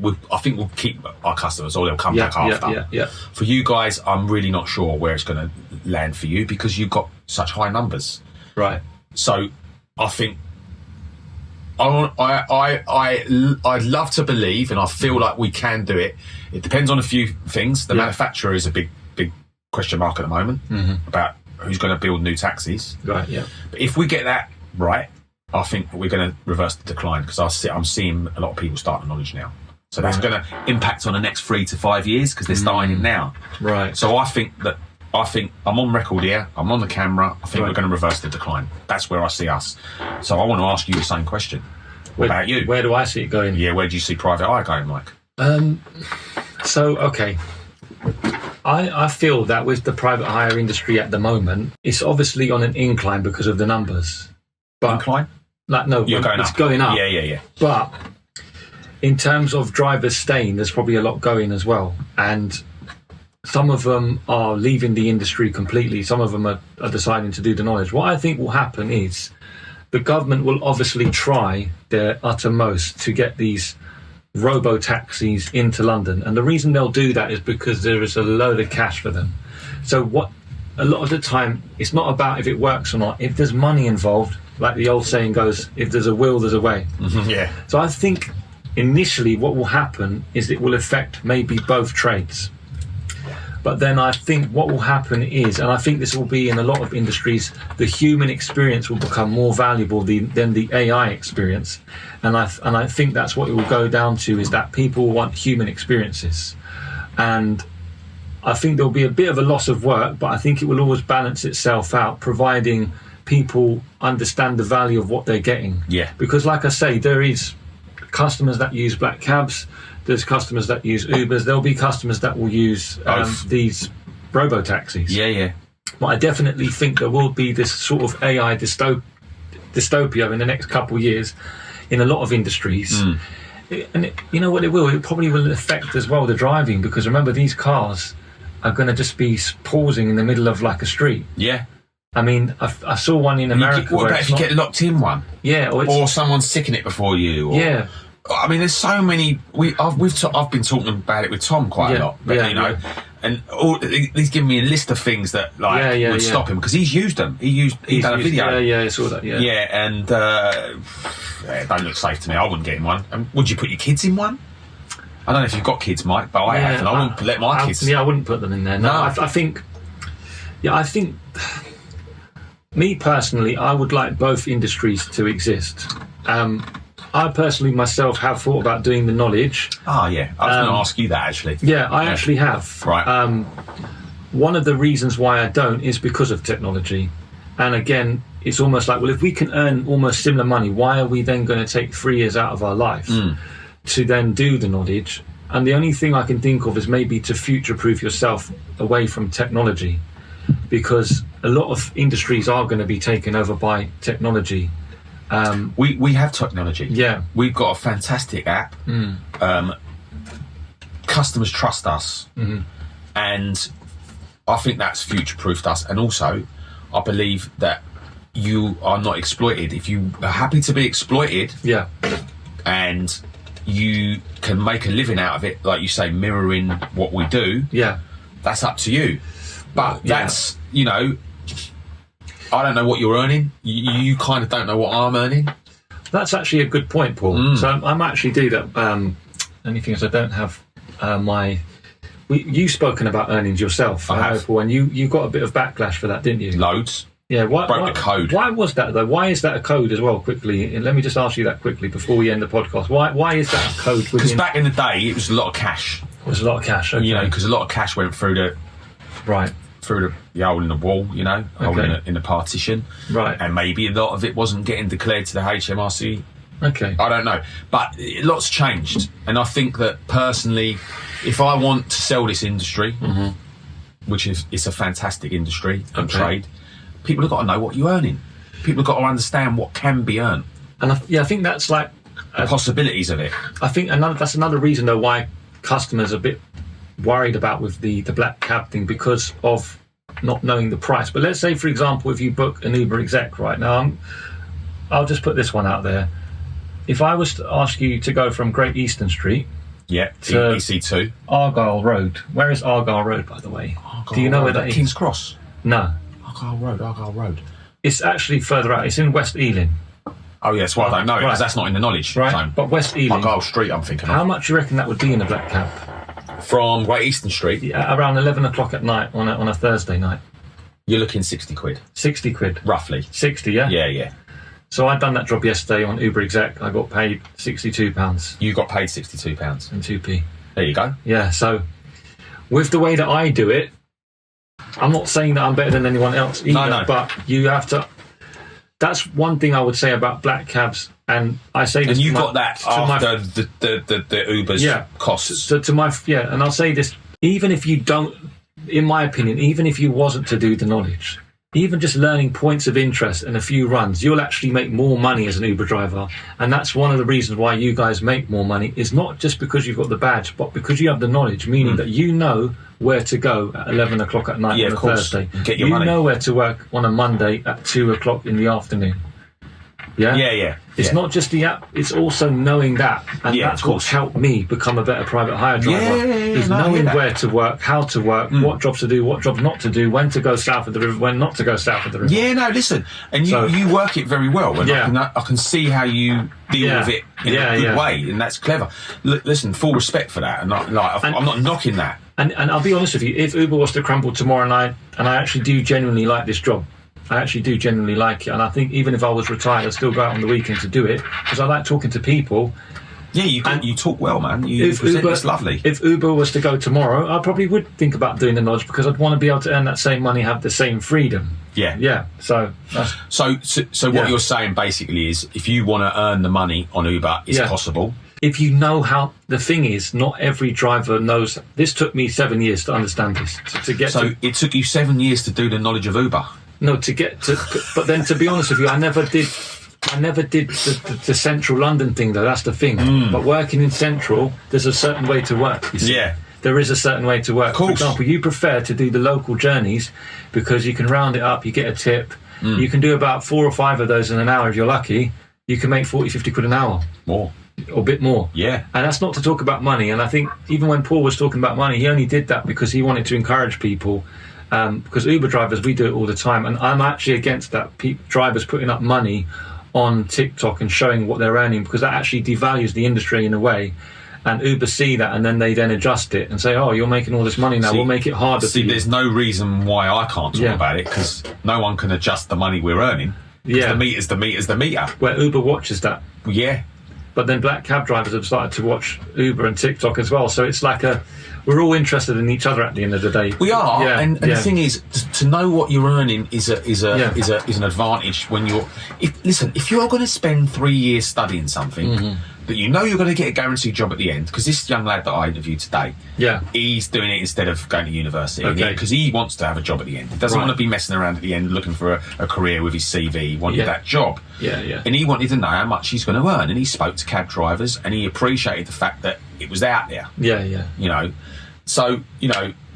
we'll keep our customers or they'll come back after.
Yeah.
For you guys, I'm really not sure where it's going to land for you because you've got such high numbers.
Right.
So I think I'd love to believe, and I feel like we can do it. It depends on a few things. The manufacturer is a big question mark at the moment about who's going to build new taxis.
Right. Yeah.
But if we get that right, I think we're going to reverse the decline because I'm seeing a lot of people starting knowledge now. So that's going to impact on the next 3 to 5 years because they're starting it now.
Right.
So I think I'm on record here. I'm on the camera. I think we're going to reverse the decline. That's where I see us. So I want to ask you the same question. What about you?
Where do I see it going?
Yeah, where do you see private eye going, Mike?
So, okay. I feel that with the private hire industry at the moment, it's obviously on an incline because of the numbers. But
incline?
Like, no, it's going up.
Yeah.
But in terms of drivers staying, there's probably a lot going as well. And some of them are leaving the industry completely. Some of them are deciding to do the knowledge. What I think will happen is the government will obviously try their uttermost to get these robo-taxis into London. And the reason they'll do that is because there is a load of cash for them. So a lot of the time, it's not about if it works or not. If there's money involved, like the old saying goes, if there's a will, there's a way.
Yeah.
So I think initially what will happen is it will affect maybe both trades. But then I think what will happen is, and I think this will be in a lot of industries, the human experience will become more valuable than the AI experience. And I think that's what it will go down to, is that people want human experiences. And I think there'll be a bit of a loss of work, but I think it will always balance itself out, providing people understand the value of what they're getting.
Yeah.
Because like I say, there is customers that use black cabs, there's customers that use Ubers, there'll be customers that will use these robo-taxis.
Yeah.
But I definitely think there will be this sort of AI dystopia in the next couple of years in a lot of industries. You know what it will? It probably will affect as well the driving, because remember, these cars are going to just be pausing in the middle of like a street.
Yeah.
I mean, I saw one in America.
What about if you get locked in one?
Yeah,
or someone's sicking it before you? Or,
yeah.
I mean, there's so many. I've been talking about it with Tom quite a lot, but, and he's given me a list of things that would stop him, because he's used them. He's done a video.
Yeah, I saw that.
Yeah, and it don't look safe to me. I wouldn't get in one. Would you put your kids in one? I don't know if you've got kids, Mike, but I have, and I wouldn't let my kids.
Yeah, I wouldn't put them in there. No. I think. Me personally, I would like both industries to exist. I personally myself have thought about doing the knowledge.
Oh yeah, I was going to ask you that actually.
Yeah, I actually have.
Right.
One of the reasons why I don't is because of technology. And again, it's almost like, well, if we can earn almost similar money, why are we then going to take 3 years out of our life to then do the knowledge? And the only thing I can think of is maybe to future-proof yourself away from technology, because a lot of industries are going to be taken over by technology.
We have technology.
Yeah.
We've got a fantastic app. Customers trust us. And I think that's future-proofed us. And also, I believe that you are not exploited. If you are happy to be exploited, and you can make a living out of it, like you say, mirroring what we do, that's up to you. But that's, I don't know what you're earning. You kind of don't know what I'm earning. That's
actually a good point, Paul. So I'm actually do that. Only thing is I don't have you've spoken about earnings yourself.
I have.
Paul, and you got a bit of backlash for that, didn't you?
Loads.
Yeah.
Broke the code.
Why was that though? Why is that a code as well? Quickly, and let me just ask you that quickly before we end the podcast. Why is that a code?
Because back in the day, it was a lot of cash.
It was a lot of cash. Okay.
Because a lot of cash went through the through the hole in the wall, hole in the partition.
Right.
And maybe a lot of it wasn't getting declared to the HMRC.
Okay.
I don't know. But lots changed. And I think that personally, if I want to sell this industry, which is it's a fantastic industry and trade, people have got to know what you're earning. People have got to understand what can be earned.
And I think that's like
the possibilities of it.
I think that's another reason though why customers are a bit worried about with the black cab thing, because of not knowing the price. But let's say, for example, if you book an Uber exec right now, I'll just put this one out there. If I was to ask you to go from Great Eastern Street
to EC2
Argyle Road, where is Argyle Road, by the way? Do you know where that is?
King's Cross.
No.
Argyle Road.
It's actually further out. It's in West Ealing.
Oh yeah, that's why I don't know it, because that's not in the knowledge zone.
But West Ealing.
Argyle Street, I'm thinking of.
How much do you reckon that would be in a black cab?
From Great Eastern Street?
Yeah, around 11 o'clock at night on a Thursday night.
You're looking 60 quid.
60 quid?
Roughly.
60, yeah?
Yeah.
So I'd done that job yesterday on Uber Exec. I got paid £62.
You got paid £62?
And 2p.
There you go.
Yeah, so with the way that I do it, I'm not saying that I'm better than anyone else either,
no.
But you have to... That's one thing I would say about black cabs, and I say this.
And you got that after the Uber's costs.
And I'll say this: even if you don't, in my opinion, even if you wasn't to do the knowledge, even just learning points of interest and a few runs, you'll actually make more money as an Uber driver. And that's one of the reasons why you guys make more money. Is not just because you've got the badge, but because you have the knowledge, meaning that you know where to go at 11 o'clock at night on a Thursday.
Get your money.
You know where to work on a Monday at 2 o'clock in the afternoon. Yeah. It's not just the app; it's also knowing that, and that's what's helped me become a better private hire driver. Is knowing where to work, how to work, what jobs to do, what jobs not to do, when to go south of the river, when not to go south of the river.
Yeah, no, listen, and you work it very well. And I can see how you deal with it in a good way, and that's clever. Listen, full respect for that, and I'm not knocking that.
And I'll be honest with you, if Uber was to crumble tomorrow, and I actually do genuinely like this job. I actually do genuinely like it, and I think even if I was retired, I'd still go out on the weekend to do it because I like talking to people.
Yeah, you talk well, man. You present this lovely.
If Uber was to go tomorrow, I probably would think about doing the knowledge because I'd want to be able to earn that same money, have the same freedom.
Yeah.
So
what you're saying basically is, if you want to earn the money on Uber, it's possible.
If you know how, the thing is, not every driver knows. This took me 7 years to understand this.
It took you 7 years to do the knowledge of Uber.
No, but then to be honest with you, I never did the central London thing though. That's the thing. But working in central, there's a certain way to work. You see?
Yeah.
There is a certain way to work.
Of course.
For example, you prefer to do the local journeys because you can round it up, you get a tip. You can do about 4 or 5 of those in an hour if you're lucky. You can make 40, 50 quid an hour.
More.
Or a bit more.
Yeah.
And that's not to talk about money. And I think even when Paul was talking about money, he only did that because he wanted to encourage people. Because Uber drivers, we do it all the time. And I'm actually against that. Drivers putting up money on TikTok and showing what they're earning, because that actually devalues the industry in a way. And Uber see that, and then they adjust it and say, oh, you're making all this money now, we'll make it harder for you.
There's no reason why I can't talk about it, because no one can adjust the money we're earning. The meter's the meter.
Where Uber watches that.
Yeah.
But then black cab drivers have started to watch Uber and TikTok as well. So it's like we're all interested in each other at the end of the day.
We are, and the thing is, to know what you're earning is an advantage when you're. If you're going to spend 3 years studying something, but you know you're going to get a guaranteed job at the end, because this young lad that I interviewed today, he's doing it instead of going to university, because he wants to have a job at the end. He doesn't want to be messing around at the end looking for a career with his CV. He wanted that job, and he wanted to know how much he's going to earn. And he spoke to cab drivers, and he appreciated the fact that it was out there. You know. So,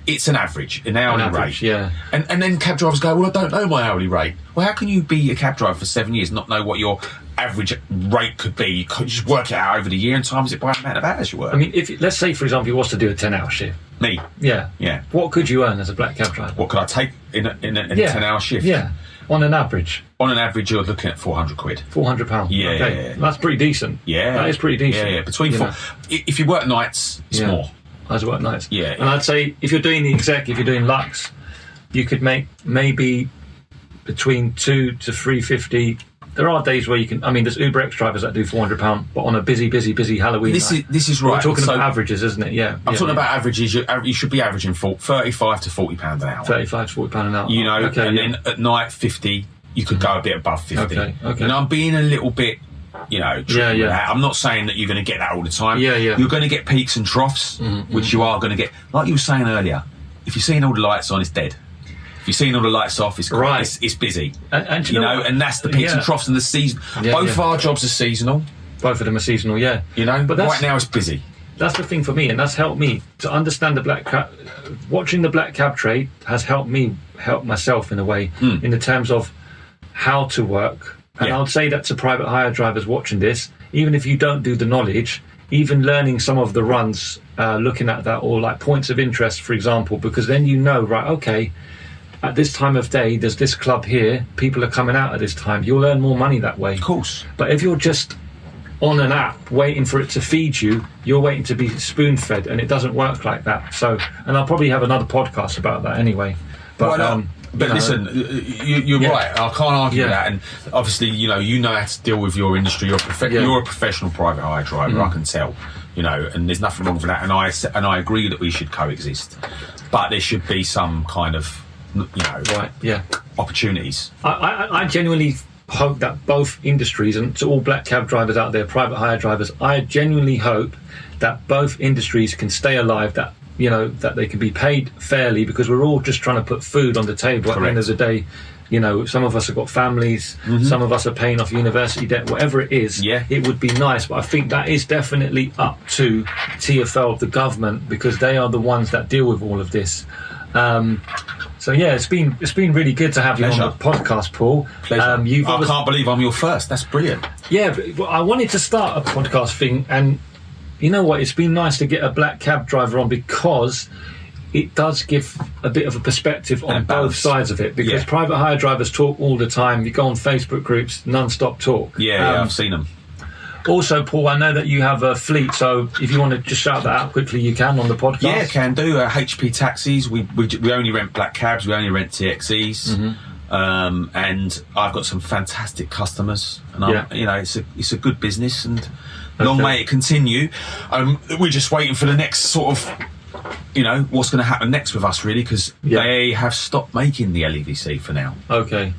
it's an hourly rate. Yeah. And then cab drivers go, well, I don't know my hourly rate. Well, how can you be a cab driver for 7 years and not know what your average rate could be? You could just work it out over the year and times it by the amount of hours you work.
I mean, let's say, for example, you was to do a 10-hour shift.
Me?
Yeah.
Yeah.
What could you earn as a black cab driver?
What could I take in a 10-hour shift?
Yeah. On an average?
On an average, you're looking at £400.
£400?
Yeah.
Okay. That's pretty decent.
Yeah.
That is pretty decent.
Yeah. Between if you work nights, it's more.
As work nights.
Yeah.
And I'd say if you're doing the exec, if you're doing Lux, you could make maybe between 2 to 350. There are days where you can. I mean, there's UberX drivers that do £400, but on a busy Halloween night.
This is right.
We're talking about averages, isn't it? Yeah.
I'm talking about averages. You should be averaging £35 to £40 an hour.
£35 to £40 an hour.
Okay, and then at night 50. You could go a bit above 50.
Okay.
And I'm being a little bit. I'm not saying that you're going to get that all the time. You're going to get peaks and troughs, which you are going to get. Like you were saying earlier, if you're seeing all the lights on, it's dead. If you're seeing all the lights off, it's busy. And you know, and that's the peaks and troughs in the season. Both of our jobs are seasonal.
Both of them are seasonal, yeah.
But right now it's busy.
That's the thing for me, and that's helped me to understand the black cab. Watching the black cab trade has helped me help myself in a way, in the terms of how to work. And I would say that to private hire drivers watching this, even if you don't do the knowledge, even learning some of the runs, looking at that, or like points of interest, for example, because then you know, right, okay, at this time of day, there's this club here, people are coming out at this time, you'll earn more money that way.
Of course.
But if you're just on an app waiting for it to feed you, you're waiting to be spoon-fed, and it doesn't work like that. So, and I'll probably have another podcast about that anyway. But
But listen, you're right. I can't argue that. And obviously, you know how to deal with your industry. You're a professional private hire driver. I can tell. And there's nothing wrong with that. And I agree that we should coexist, but there should be some kind of opportunities.
I genuinely hope that both industries, and to all black cab drivers out there, private hire drivers, I genuinely hope that both industries can stay alive. That they can be paid fairly, because we're all just trying to put food on the table. Correct. At the end of the day, some of us have got families, some of us are paying off university debt, whatever it is, it would be nice. But I think that is definitely up to TfL, the government, because they are the ones that deal with all of this. It's been really good to have
Pleasure.
You on the podcast, Paul.
Pleasure. I can't believe I'm your first. That's brilliant.
Yeah, but I wanted to start a podcast thing, and you know what? It's been nice to get a black cab driver on, because it does give a bit of a perspective on both sides of it. Because private hire drivers talk all the time. You go on Facebook groups, non-stop talk.
Yeah, I've seen them.
Also, Paul, I know that you have a fleet, so if you want to just shout that out quickly, you can on the podcast.
Yeah, can do. HP taxis. We only rent black cabs. We only rent TXEs. And I've got some fantastic customers, and it's a good business, and long may it continue. We're just waiting for the next sort of, what's going to happen next with us, really, because they have stopped making the LEVC for now.
Okay.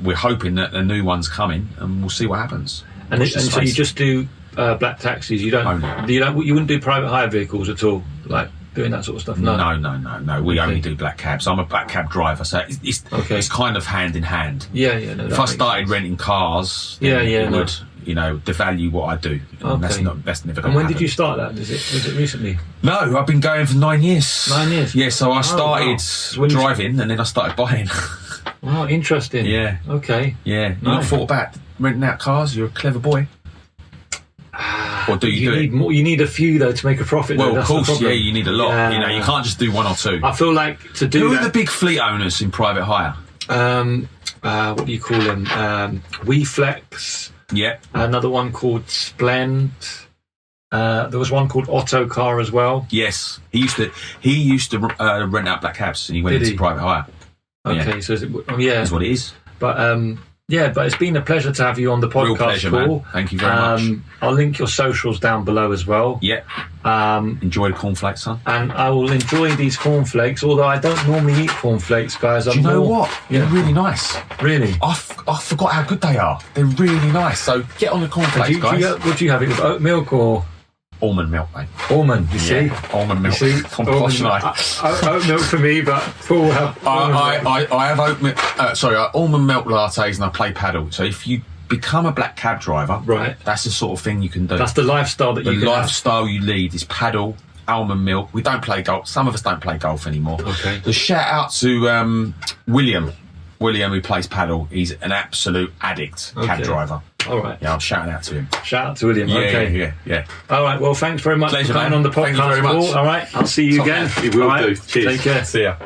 We're hoping that the new one's coming, and we'll see what happens.
And so you just do black taxis. You wouldn't do private hire vehicles at all, like doing that sort of stuff. No. We only do black cabs. I'm a black cab driver, so it's kind of hand in hand. Yeah. No,
if I started renting cars, it would devalue what I do. And that's never going to happen.
And when did you start that? Was it recently?
No, I've been going for 9 years.
9 years.
Yeah, so I started driving, and then I started buying.
Wow, interesting.
Yeah.
Okay.
Yeah. You not thought about renting out cars? You're a clever boy. Or do you
need more? You need a few though to make a profit.
Well, of course, you need a lot.
Yeah.
You can't just do one or two.
I feel like to do.
Who are the big fleet owners in private hire?
What do you call them? WeFlex.
Yeah.
Another one called Splend. There was one called Autocar as well.
Yes, he used to rent out black cabs, and he went into private hire.
Okay, so
that's what it is.
But but it's been a pleasure to have you on the podcast.
Real pleasure,
Paul.
man. Thank you very much.
I'll link your socials down below as well.
Yeah. Enjoy the cornflakes, son.
And I will enjoy these cornflakes, although I don't normally eat cornflakes, guys.
Do you know what? They're really nice.
Really?
I forgot how good they are. They're really nice. So get on the cornflakes, guys.
What do you have? It with oat milk or
almond milk, mate?
Almond, you see?
Almond milk.
Oat milk for me, but Paul will have.
I have oat milk. Almond milk lattes, and I play paddle. So if you become a black cab driver,
right,
that's the sort of thing you can do.
That's the lifestyle that you can
lifestyle you lead is paddle, almond milk. We don't play golf. Some of us don't play golf anymore.
Okay.
So shout out to William, who plays paddle. He's an absolute addict cab driver.
All right.
Yeah, I'm shouting out to him.
Shout out to William.
Yeah.
All right. Well, thanks very much
Pleasure,
for coming
man.
on the podcast.
Thank you very much.
All right. I'll see you again.
You will do.
Cheers. Take care.
See ya.